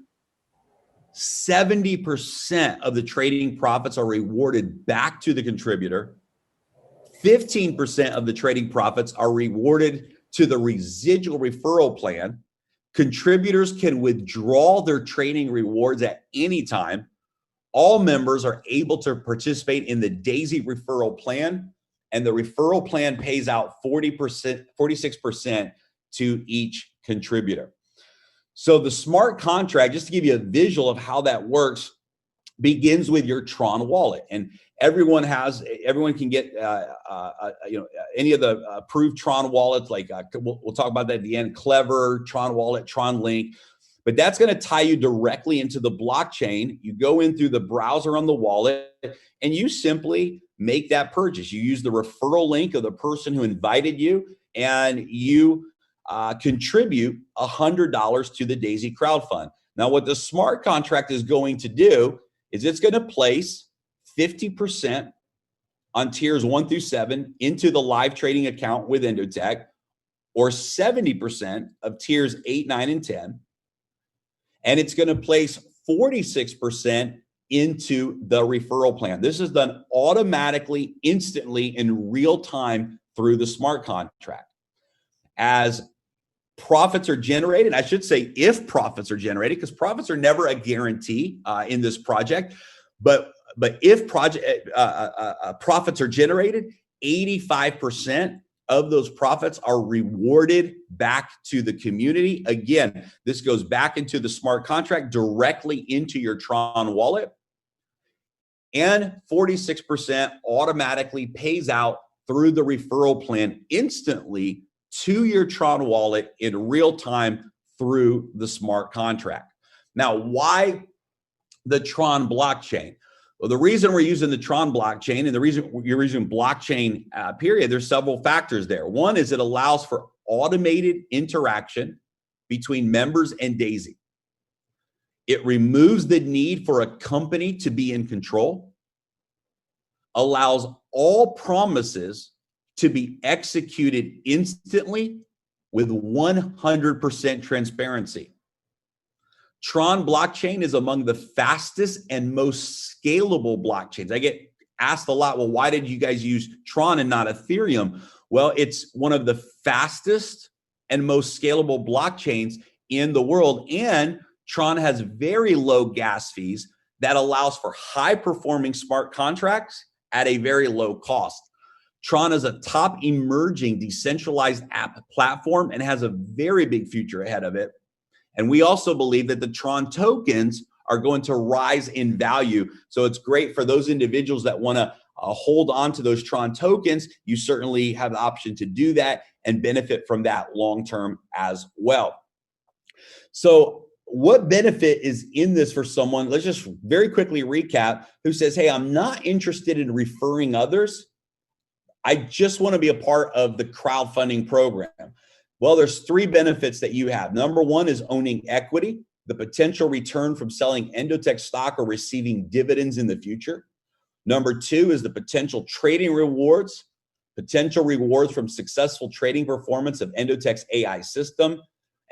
70% of the trading profits are rewarded back to the contributor. 15% of the trading profits are rewarded to the residual referral plan. Contributors can withdraw their trading rewards at any time. All members are able to participate in the DAISY referral plan, and the referral plan pays out 46% to each contributor. So the smart contract, just to give you a visual of how that works, begins with your TRON wallet, and everyone can get any of the approved TRON wallets. Like we'll talk about that at the end. Clever, TRON wallet, TRON link. But that's going to tie you directly into the blockchain. You go in through the browser on the wallet and you simply make that purchase. You use the referral link of the person who invited you, and you contribute $100 to the DAISY crowdfund. Now, what the smart contract is going to do is it's going to place 50% on tiers 1 through 7 into the live trading account with Endotech, or 70% of tiers 8, 9, and 10. And it's going to place 46% into the referral plan. This is done automatically, instantly, in real time through the smart contract. As profits are generated, I should say if profits are generated, because profits are never a guarantee in this project, but if profits are generated, 85% of those profits are rewarded back to the community. Again, this goes back into the smart contract directly into your TRON wallet, and 46% automatically pays out through the referral plan instantly to your TRON wallet in real time through the smart contract. Now, why the TRON blockchain? Well, the reason we're using the TRON blockchain, and the reason you're using blockchain period, there's several factors there. One is it allows for automated interaction between members and DAISY. It removes the need for a company to be in control, allows all promises to be executed instantly with 100% transparency. TRON blockchain is among the fastest and most scalable blockchains. I get asked a lot, well, why did you guys use TRON and not Ethereum? Well, it's one of the fastest and most scalable blockchains in the world. And TRON has very low gas fees that allows for high performing smart contracts at a very low cost. TRON is a top emerging decentralized app platform and has a very big future ahead of it. And we also believe that the TRON tokens are going to rise in value. So it's great for those individuals that want to hold on to those TRON tokens. You certainly have the option to do that and benefit from that long-term as well. So what benefit is in this for someone? Let's just very quickly recap, who says, hey, I'm not interested in referring others. I just want to be a part of the crowdfunding program. Well, there's 3 benefits that you have. Number 1 is owning equity, the potential return from selling Endotech stock or receiving dividends in the future. Number 2 is the potential trading rewards, potential rewards from successful trading performance of Endotech's AI system.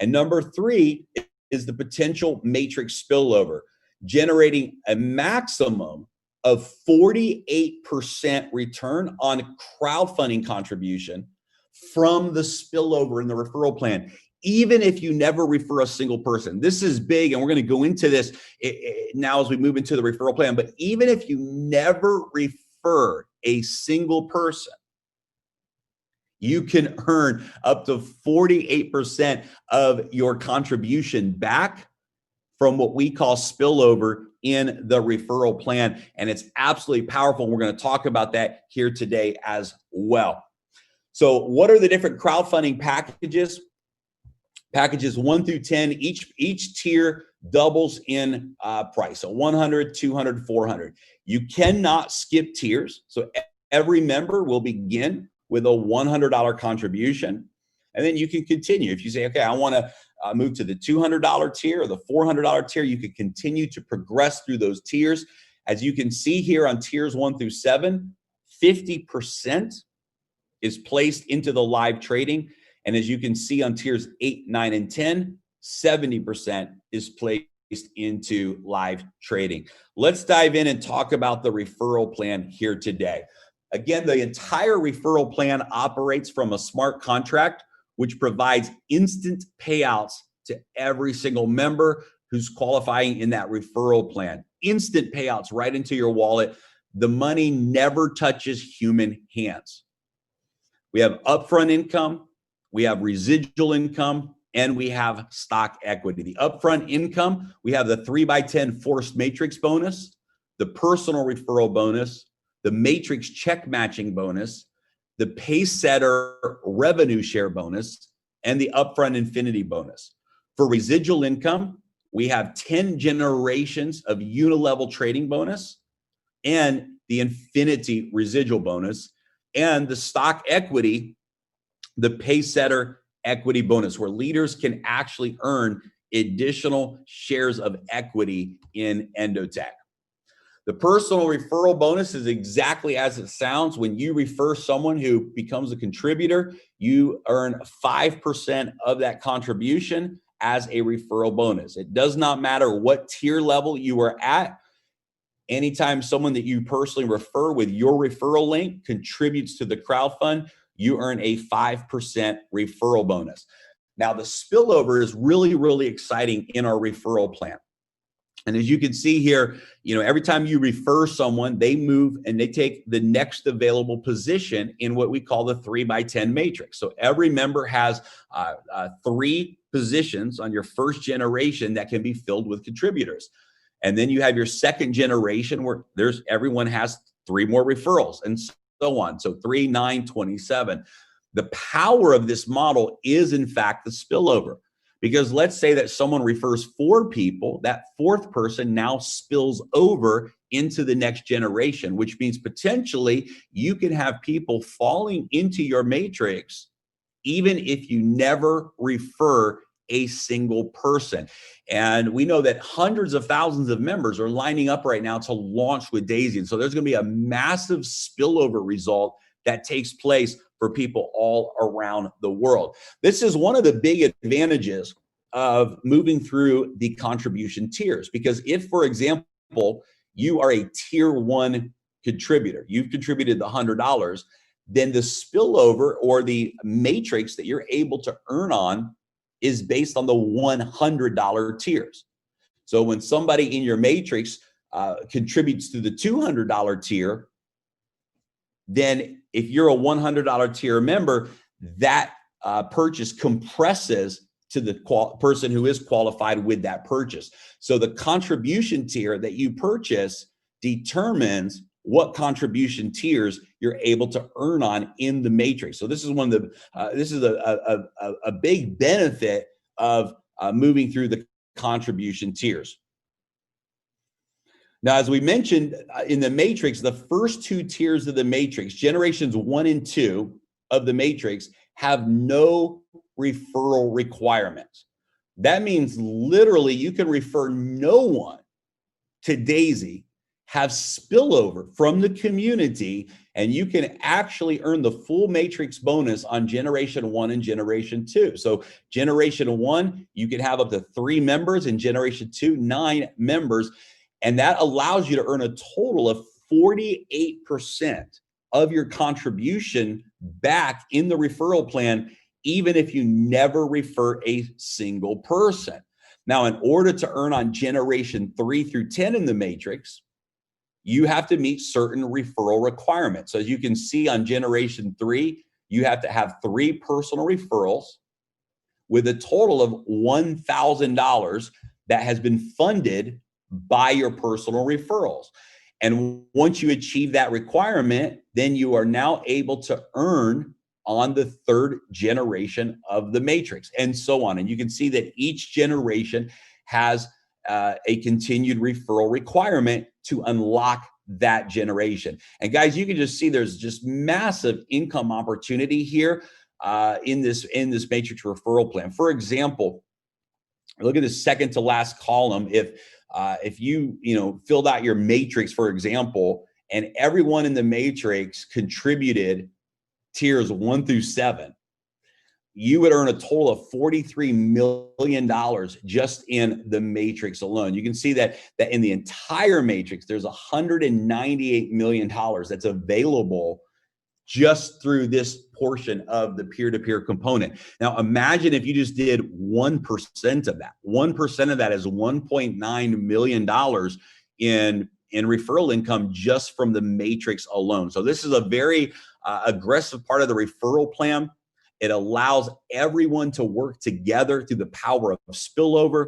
And number 3 is the potential matrix spillover, generating a maximum of 48% return on crowdfunding contribution from the spillover in the referral plan, even if you never refer a single person. This is big, and we're going to go into this now as we move into the referral plan. But even if you never refer a single person, you can earn up to 48% of your contribution back from what we call spillover in the referral plan. And it's absolutely powerful. We're going to talk about that here today as well. So what are the different crowdfunding packages? Packages 1 through 10, each tier doubles in price. So 100, 200, 400. You cannot skip tiers. So every member will begin with a $100 contribution. And then you can continue. If you say, okay, I want to move to the $200 tier or the $400 tier, you can continue to progress through those tiers. As you can see here on tiers 1 through 7, 50% is placed into the live trading. And as you can see on tiers 8, 9, and 10, 70% is placed into live trading. Let's dive in and talk about the referral plan here today. Again, the entire referral plan operates from a smart contract, which provides instant payouts to every single member who's qualifying in that referral plan. Instant payouts right into your wallet. The money never touches human hands. We have upfront income, we have residual income, and we have stock equity. The upfront income, we have the 3x10 forced matrix bonus, the personal referral bonus, the matrix check matching bonus, the Pacesetter revenue share bonus, and the upfront infinity bonus. For residual income, we have 10 generations of unilevel trading bonus and the infinity residual bonus, and the stock equity, the Pacesetter equity bonus, where leaders can actually earn additional shares of equity in Endotech. The personal referral bonus is exactly as it sounds. When you refer someone who becomes a contributor, you earn 5% of that contribution as a referral bonus. It does not matter what tier level you are at. Anytime someone that you personally refer with your referral link contributes to the crowdfund, you earn a 5% referral bonus. Now, the spillover is really, really exciting in our referral plan. And as you can see here, every time you refer someone, they move and they take the next available position in what we call the 3x10 matrix. So every member has 3 positions on your first generation that can be filled with contributors. And then you have your second generation where everyone has 3 more referrals and so on. So 3, 9, 27. The power of this model is in fact the spillover, because let's say that someone refers 4 people, that 4th person now spills over into the next generation, which means potentially you can have people falling into your matrix even if you never refer a single person. And we know that hundreds of thousands of members are lining up right now to launch with DAISY. And so there's going to be a massive spillover result that takes place for people all around the world. This is one of the big advantages of moving through the contribution tiers, because if, for example, you are a tier 1 contributor, you've contributed the $100, then the spillover or the matrix that you're able to earn on is based on the $100 tiers. So when somebody in your matrix contributes to the $200 tier, then if you're a $100 tier member, that purchase compresses to the person who is qualified with that purchase. So the contribution tier that you purchase determines what contribution tiers you're able to earn on in the matrix. So this is one of the this is a big benefit of moving through the contribution tiers. Now, as we mentioned in the matrix, the first 2 tiers of the matrix, generations 1 and 2 of the matrix, have no referral requirements. That means literally you can refer no one to DAISY, have spillover from the community, and you can actually earn the full matrix bonus on generation 1 and generation 2. So generation 1, you can have up to 3 members, and generation 2, 9 members. And that allows you to earn a total of 48% of your contribution back in the referral plan, even if you never refer a single person. Now, in order to earn on generation 3 through 10 in the matrix, you have to meet certain referral requirements. So as you can see on generation 3, you have to have 3 personal referrals with a total of $1,000 that has been funded by your personal referrals. And once you achieve that requirement, then you are now able to earn on the 3rd generation of the matrix, and so on. And you can see that each generation has a continued referral requirement to unlock that generation. And guys, you can just see there's just massive income opportunity here in this matrix referral plan. For example, look at the second to last column. If you filled out your matrix, for example, and everyone in the matrix contributed tiers 1 through 7, you would earn a total of $43 million just in the matrix alone. You can see that in the entire matrix, there's $198 million that's available just through this portion of the peer-to-peer component. Now, imagine if you just did 1% of that. 1% of that is $1.9 million in referral income just from the matrix alone. So this is a very aggressive part of the referral plan. It allows everyone to work together through the power of spillover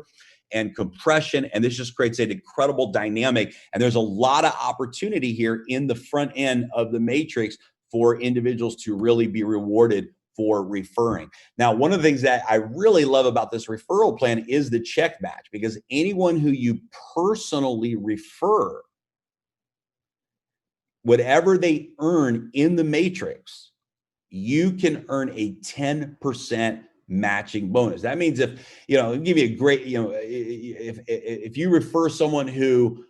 and compression, and this just creates an incredible dynamic. And there's a lot of opportunity here in the front end of the matrix for individuals to really be rewarded for referring. Now, one of the things that I really love about this referral plan is the check match, because anyone who you personally refer, whatever they earn in the matrix, you can earn a 10% matching bonus. That means if, I'll give you a great, if you refer someone who,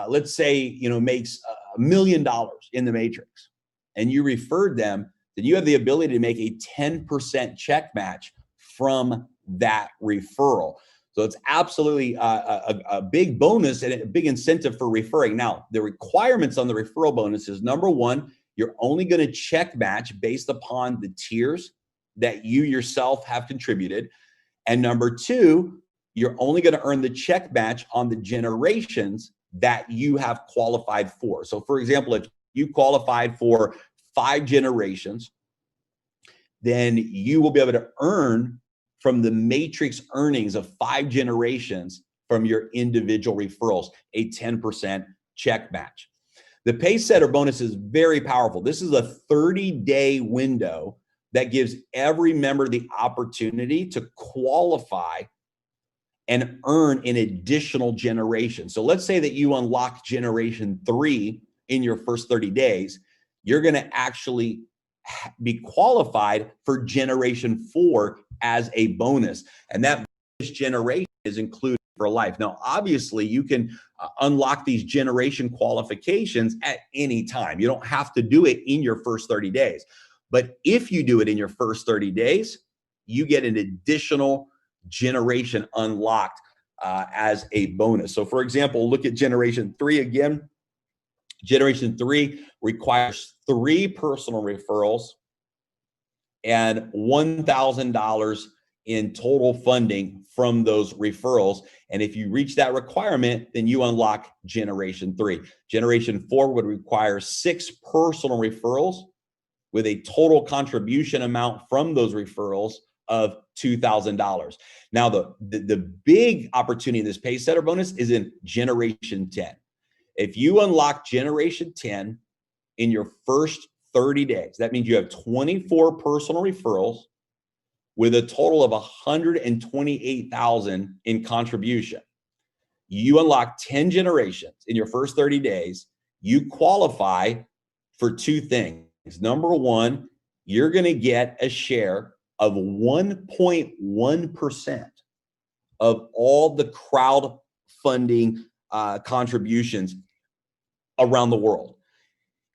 let's say, makes $1 million in the matrix and you referred them, then you have the ability to make a 10% check match from that referral. So it's absolutely a big bonus and a big incentive for referring. Now, the requirements on the referral bonus is, number one, you're only going to check match based upon the tiers that you yourself have contributed. And number two, you're only going to earn the check match on the generations that you have qualified for. So for example, if you qualified for 5 generations, then you will be able to earn from the matrix earnings of 5 generations from your individual referrals, a 10% check match. The pace setter bonus is very powerful. This is a 30-day window that gives every member the opportunity to qualify and earn an additional generation. So let's say that you unlock generation 3 in your first 30 days, you're going to actually be qualified for generation 4 as a bonus. And that generation is included for life. Now, obviously, you can unlock these generation qualifications at any time. You don't have to do it in your first 30 days. But if you do it in your first 30 days, you get an additional generation unlocked as a bonus. So for example, look at generation 3 again. Generation 3 requires 3 personal referrals and $1,000 in total funding from those referrals. And if you reach that requirement, then you unlock generation 3. Generation 4 would require 6 personal referrals with a total contribution amount from those referrals of $2,000. Now, the big opportunity in this pace setter bonus is in generation 10. If you unlock generation 10 in your first 30 days, that means you have 24 personal referrals with a total of $128,000 in contribution. You unlock 10 generations in your first 30 days, you qualify for 2 things. Number one, you're going to get a share of 1.1% of all the crowdfunding contributions around the world.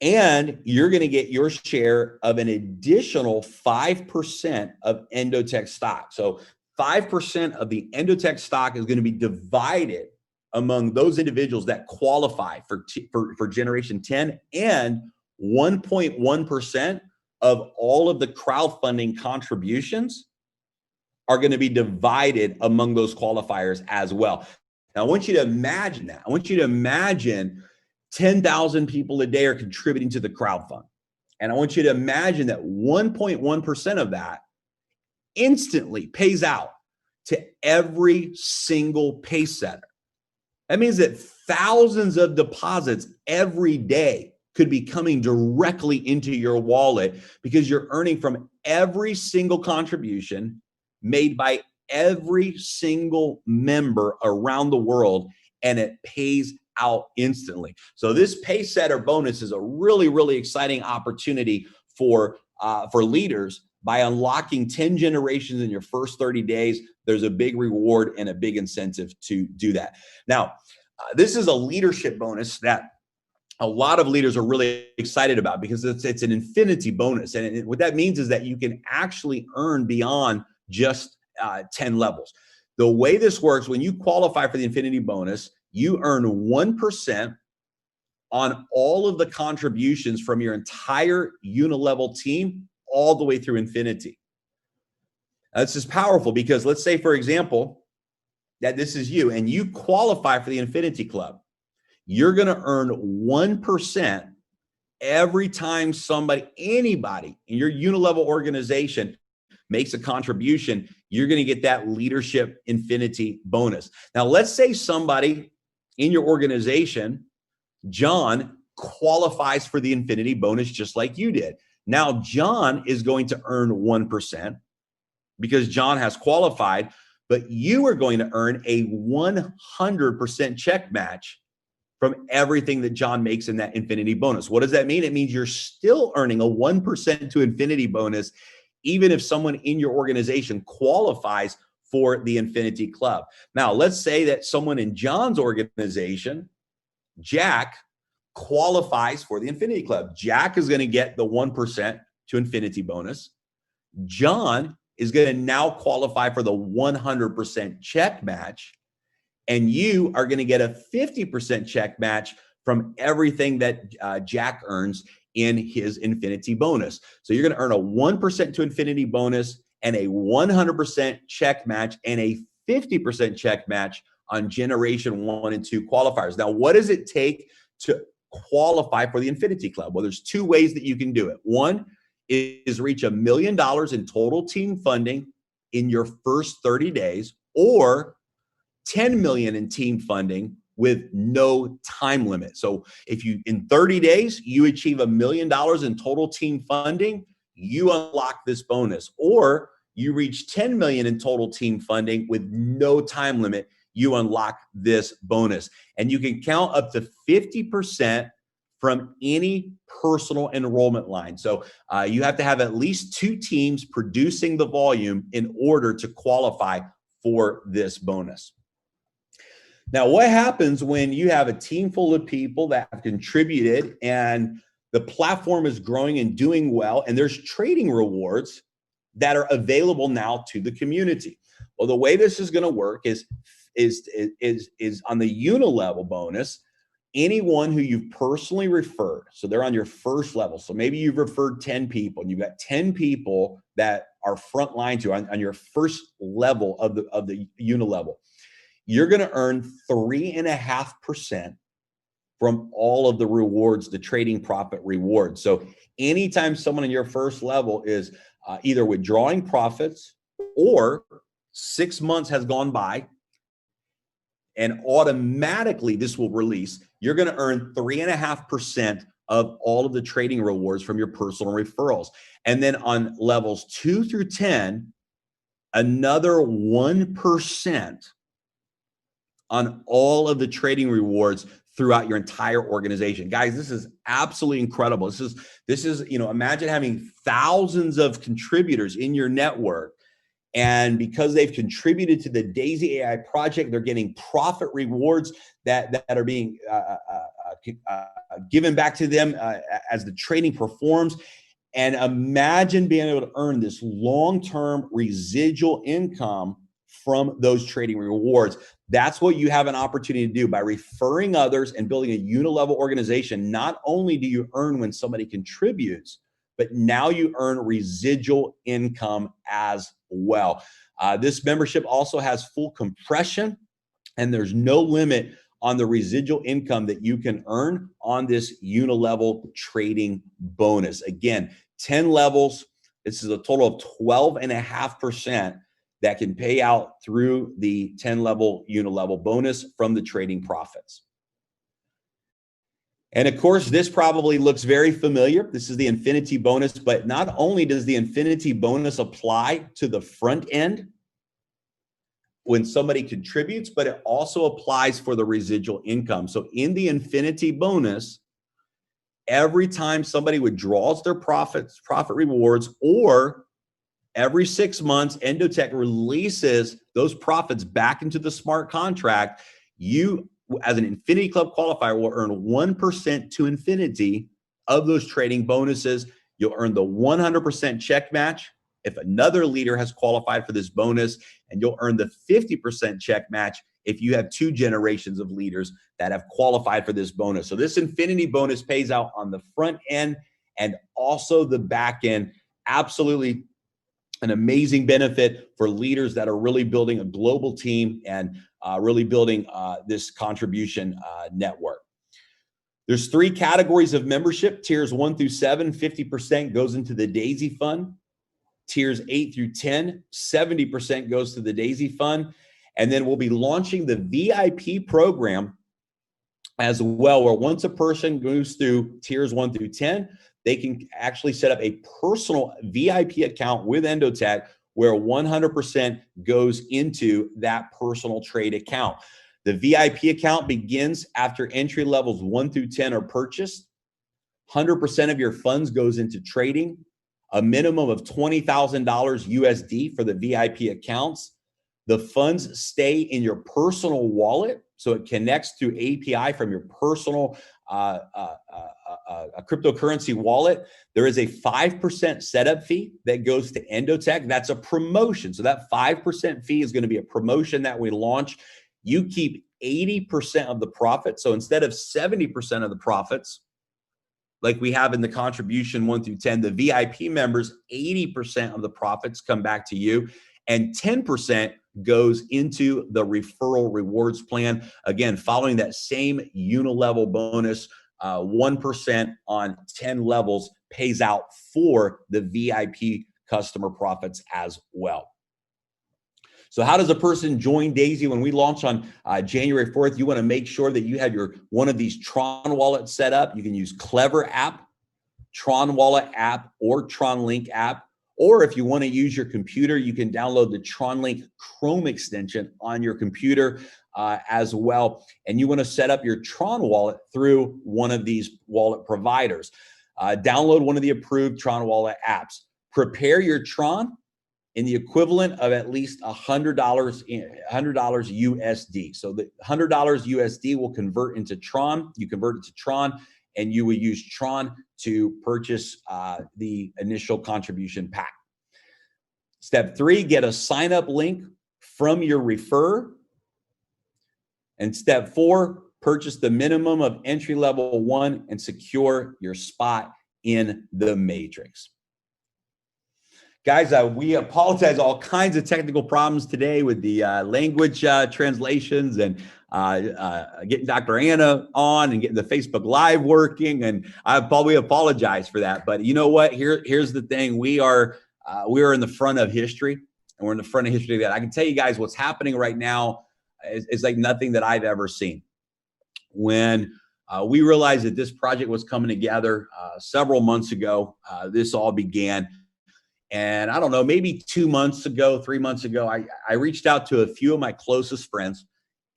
And you're going to get your share of an additional 5% of Endotech stock. So 5% of the Endotech stock is going to be divided among those individuals that qualify for generation 10, and 1.1% of all of the crowdfunding contributions are going to be divided among those qualifiers as well. Now, I want you to imagine that. I want you to imagine 10,000 people a day are contributing to the crowdfund. And I want you to imagine that 1.1% of that instantly pays out to every single pace setter. That means that thousands of deposits every day could be coming directly into your wallet because you're earning from every single contribution made by every single member around the world, and it pays out instantly. So this pace setter bonus is a really, really exciting opportunity for leaders. By unlocking 10 generations in your first 30 days, there's a big reward and a big incentive to do that. Now, this is a leadership bonus that a lot of leaders are really excited about because it's an infinity bonus. And what that means is that you can actually earn beyond just 10 levels. The way this works, when you qualify for the infinity bonus, you earn 1% on all of the contributions from your entire unilevel team all the way through infinity. This is powerful because let's say, for example, that this is you and you qualify for the Infinity Club. You're going to earn 1% every time anybody in your unilevel organization makes a contribution. You're going to get that leadership infinity bonus. Now, let's say somebody in your organization, John, qualifies for the infinity bonus just like you did. Now, John is going to earn 1% because John has qualified, but you are going to earn a 100% check match from everything that John makes in that infinity bonus. What does that mean? It means you're still earning a 1% to infinity bonus, even if someone in your organization qualifies for the Infinity Club. Now, let's say that someone in John's organization, Jack, qualifies for the Infinity Club. Jack is going to get the 1% to infinity bonus. John is going to now qualify for the 100% check match. And you are going to get a 50% check match from everything that Jack earns in his infinity bonus. So you're going to earn a 1% to infinity bonus and a 100% check match and a 50% check match on generation 1 and 2 qualifiers. Now, what does it take to qualify for the Infinity Club? Well, there's two ways that you can do it. One is reach $1 million in total team funding in your first 30 days, or 10 million in team funding with no time limit. So if you, in 30 days, you achieve $1 million in total team funding, you unlock this bonus. Or you reach 10 million in total team funding with no time limit, you unlock this bonus. And you can count up to 50% from any personal enrollment line. So you have to have at least 2 teams producing the volume in order to qualify for this bonus. Now, what happens when you have a team full of people that have contributed and the platform is growing and doing well, and there's trading rewards that are available now to the community? Well, the way this is going to work is on the unilevel bonus, anyone who you've personally referred, so they're on your first level. So maybe you've referred 10 people and you've got 10 people that are frontline to on your first level of the unilevel. You're going to earn 3.5% from all of the rewards, the trading profit rewards. So anytime someone in your first level is either withdrawing profits or 6 months has gone by and automatically this will release, you're going to earn 3.5% of all of the trading rewards from your personal referrals. And then on levels 2 through 10, another 1% on all of the trading rewards throughout your entire organization. Guys, this is absolutely incredible. This is, you know, imagine having thousands of contributors in your network, and because they've contributed to the DAISY AI project, they're getting profit rewards that are being given back to them as the trading performs. And imagine being able to earn this long-term residual income from those trading rewards. That's what you have an opportunity to do by referring others and building a unilevel organization. Not only do you earn when somebody contributes, but now you earn residual income as well. This membership also has full compression, and there's no limit on the residual income that you can earn on this unilevel trading bonus. Again, 10 levels. This is a total of 12.5% that can pay out through the 10-level unilevel bonus from the trading profits. And of course, this probably looks very familiar. This is the Infinity bonus, but not only does the Infinity bonus apply to the front end when somebody contributes, but it also applies for the residual income. So in the Infinity bonus, every time somebody withdraws their profit rewards, or every 6 months, Endotech releases those profits back into the smart contract, you, as an Infinity Club qualifier, will earn 1% to infinity of those trading bonuses. You'll earn the 100% check match if another leader has qualified for this bonus, and you'll earn the 50% check match if you have 2 generations of leaders that have qualified for this bonus. So this infinity bonus pays out on the front end and also the back end. Absolutely an amazing benefit for leaders that are really building a global team and really building this contribution network. There's 3 categories of membership. Tiers 1 through 7, 50% goes into the DAISY fund. Tiers 8 through 10, 70% goes to the DAISY fund. And then we'll be launching the VIP program as well, where once a person goes through tiers 1 through 10, they can actually set up a personal VIP account with Endotech where 100% goes into that personal trade account. The VIP account begins after entry levels 1 through 10 are purchased. 100% of your funds goes into trading, a minimum of $20,000 USD for the VIP accounts. The funds stay in your personal wallet, so it connects through API from your personal cryptocurrency wallet. There is a 5% setup fee that goes to Endotech. That's a promotion. So that 5% fee is going to be a promotion that we launch. You keep 80% of the profit. So instead of 70% of the profits, like we have in the contribution 1 through 10, the VIP members, 80% of the profits come back to you, and 10% goes into the referral rewards plan. Again, following that same unilevel bonus, 1% on 10 levels pays out for the VIP customer profits as well. So how does a person join DAISY? When we launch on January 4th, you want to make sure that you have one of these TRON wallets set up. You can use Clever app, TRON wallet app, or TRON Link app. Or if you want to use your computer, you can download the TRON Link Chrome extension on your computer as well. And you want to set up your TRON wallet through one of these wallet providers. Download one of the approved TRON wallet apps. Prepare your TRON in the equivalent of at least $100 USD. So the $100 USD will convert into TRON. You convert it to TRON, and you will use TRON to purchase the initial contribution pack. Step 3, get a sign-up link from your referrer. And step 4, purchase the minimum of entry level 1 and secure your spot in the matrix. Guys, we apologize, all kinds of technical problems today with the language translations and getting Dr. Anna on and getting the Facebook Live working. And we apologize for that. But you know what? Here's the thing. We are in the front of history, and we're in the front of history that I can tell you guys what's happening right now is like nothing that I've ever seen. When we realized that this project was coming together several months ago, this all began. And I don't know, maybe 2 months ago, 3 months ago, I reached out to a few of my closest friends,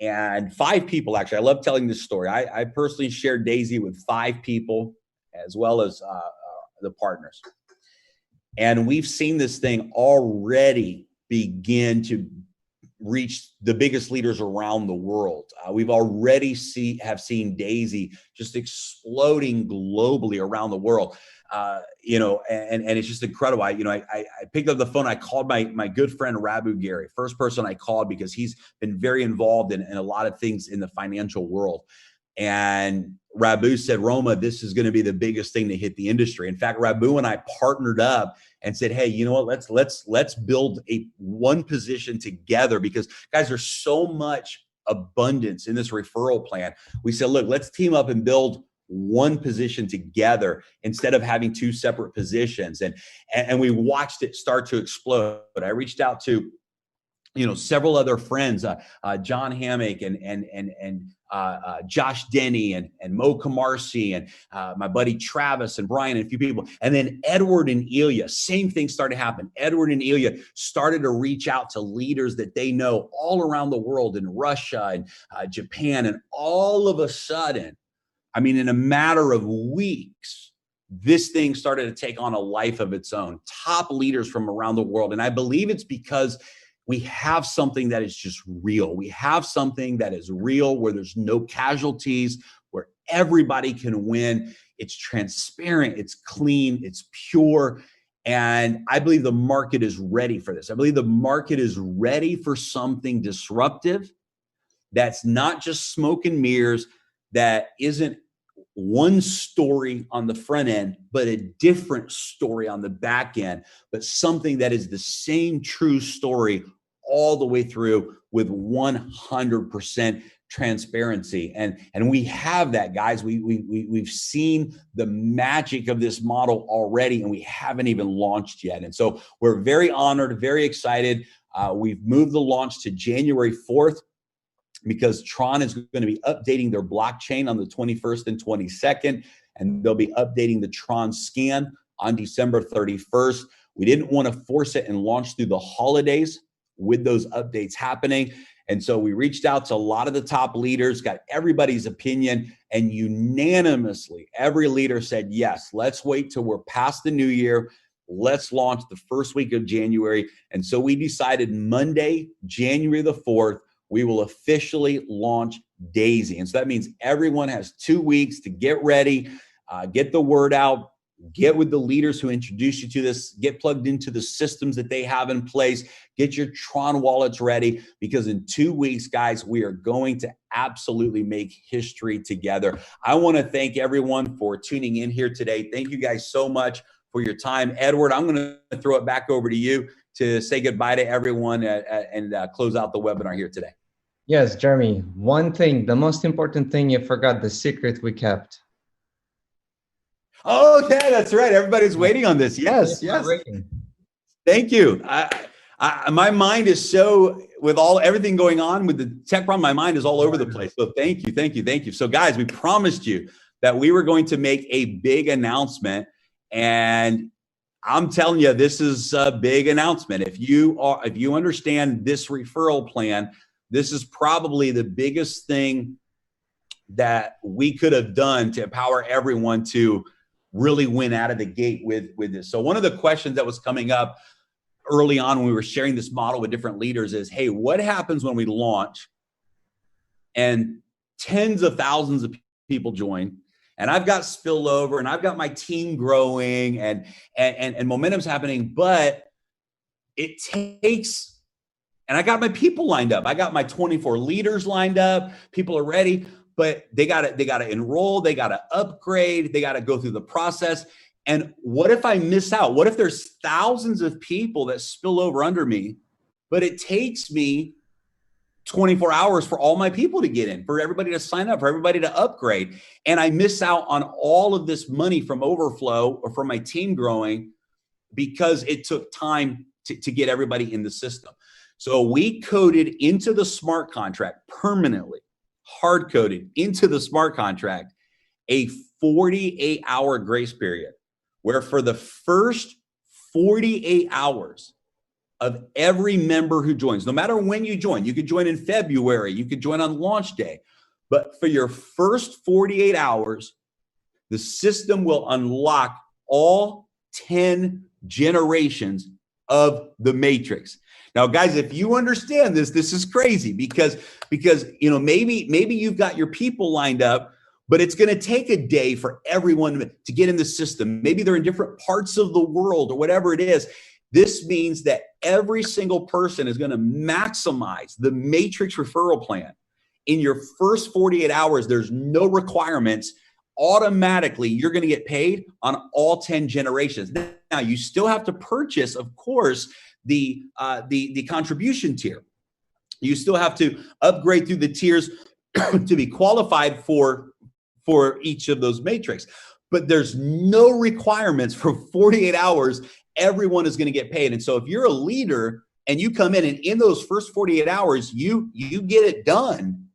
and 5 people, actually. I love telling this story. I personally shared DAISY with 5 people, as well as the partners. And we've seen this thing already begin to reach the biggest leaders around the world. We've already have seen DAISY just exploding globally around the world. You know, and it's just incredible. I picked up the phone. I called my good friend Rabu Gary, first person I called, because he's been very involved in a lot of things in the financial world. And Rabu said, Roma, this is going to be the biggest thing to hit the industry. In fact, Rabu and I partnered up and said, hey, you know what, let's build one position together, because guys, there's so much abundance in this referral plan. We said, look, let's team up and build one position together instead of having 2 separate positions. And we watched it start to explode. But I reached out to, several other friends, John Hammock and Josh Denny and Mo Kamarsi and my buddy Travis and Brian and a few people. And then Edward and Ilya, same thing started to happen. Edward and Ilya started to reach out to leaders that they know all around the world, in Russia and Japan. And all of a sudden, I mean, in a matter of weeks, this thing started to take on a life of its own. Top leaders from around the world. And I believe it's because we have something that is just real. We have something that is real, where there's no casualties, where everybody can win. It's transparent, it's clean, it's pure. And I believe the market is ready for this. I believe the market is ready for something disruptive that's not just smoke and mirrors, that isn't one story on the front end, but a different story on the back end, but something that is the same true story all the way through with 100% transparency. And we have that, guys. We've seen the magic of this model already, and we haven't even launched yet. And so we're very honored, very excited. We've moved the launch to January 4th because Tron is going to be updating their blockchain on the 21st and 22nd, and they'll be updating the Tron scan on December 31st. We didn't want to force it and launch through the holidays with those updates happening. And so we reached out to a lot of the top leaders, got everybody's opinion, and unanimously, every leader said, yes, let's wait till we're past the new year. Let's launch the first week of January. And so we decided Monday, January the 4th, we will officially launch DAISY. And so that means everyone has 2 weeks to get ready, get the word out, get with the leaders who introduce you to this, get plugged into the systems that they have in place, get your Tron wallets ready, because in 2 weeks, guys, we are going to absolutely make history together. I want to thank everyone for tuning in here today. Thank you guys so much for your time. Edward, I'm going to throw it back over to you to say goodbye to everyone and close out the webinar here today. Yes, Jeremy, one thing, the most important thing, you forgot the secret we kept. Oh, yeah, that's right. Everybody's waiting on this. Yes, yes. Thank you. My mind is so, with everything going on with the tech problem, my mind is all over the place. So thank you, thank you, thank you. So guys, we promised you that we were going to make a big announcement, and I'm telling you, this is a big announcement. If you understand this referral plan, this is probably the biggest thing that we could have done to empower everyone to really win out of the gate with this. So one of the questions that was coming up early on when we were sharing this model with different leaders is, hey, what happens when we launch and tens of thousands of people join, and I've got spillover and I've got my team growing and momentum's happening, but it takes, and I got my people lined up. I got my 24 leaders lined up. People are ready, but they got to enroll, they got to upgrade, they got to go through the process. And what if I miss out? What if there's thousands of people that spill over under me, but it takes me 24 hours for all my people to get in, for everybody to sign up, for everybody to upgrade, and I miss out on all of this money from overflow or from my team growing because it took time to get everybody in the system. So we coded into the smart contract permanently, hard coded into the smart contract, a 48-hour grace period, where for the first 48 hours of every member who joins, no matter when you join, you could join in February, you could join on launch day, but for your first 48 hours, the system will unlock all 10 generations of the matrix. Now, guys, if you understand this, this is crazy because you know, maybe you've got your people lined up, but it's going to take a day for everyone to get in the system. Maybe they're in different parts of the world or whatever it is. This means that every single person is going to maximize the matrix referral plan. In your first 48 hours, there's no requirements. Automatically, you're going to get paid on all 10 generations. Now, you still have to purchase, of course, the contribution tier. You still have to upgrade through the tiers to be qualified for each of those matrix. But there's no requirements for 48 hours. Everyone is going to get paid. And so if you're a leader and you come in and in those first 48 hours, you get it done,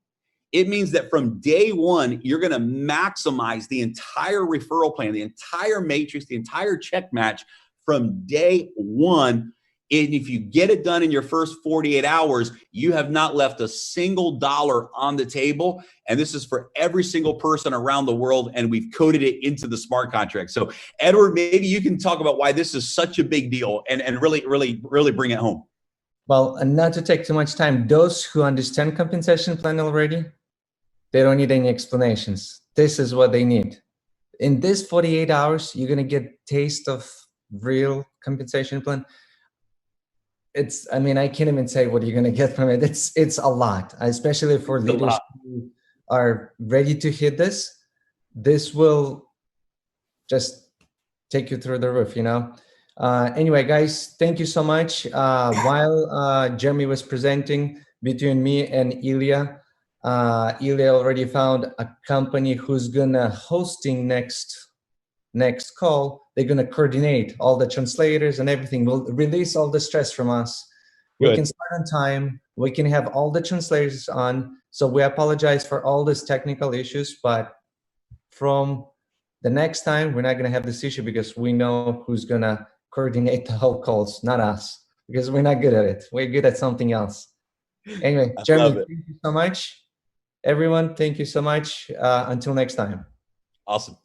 it means that from day one, you're going to maximize the entire referral plan, the entire matrix, the entire check match from day one. And if you get it done in your first 48 hours, you have not left a single dollar on the table. And this is for every single person around the world. And we've coded it into the smart contract. So Edward, maybe you can talk about why this is such a big deal and really bring it home. Well, and not to take too much time, those who understand compensation plan already, they don't need any explanations. This is what they need. In this 48 hours, you're going to get taste of real compensation plan. I mean, I can't even say what you're going to get from it. It's a lot, especially for It's a leaders lot. who are ready to hit this. This will just take you through the roof, you know? Anyway, guys, thank you so much. While Jeremy was presenting, between me and Ilya already found a company who's gonna hosting next call. They're gonna coordinate all the translators and everything. We'll release all the stress from us. We Good. can start on time. We can have all the translators on. So we apologize for all these technical issues, but from the next time, we're not going to have this issue because we know who's going to coordinate the whole calls, not us, because we're not good at it. We're good at something else. Anyway, I Jeremy, love it. thank you so much. Everyone, thank you so much. Until next time. Awesome.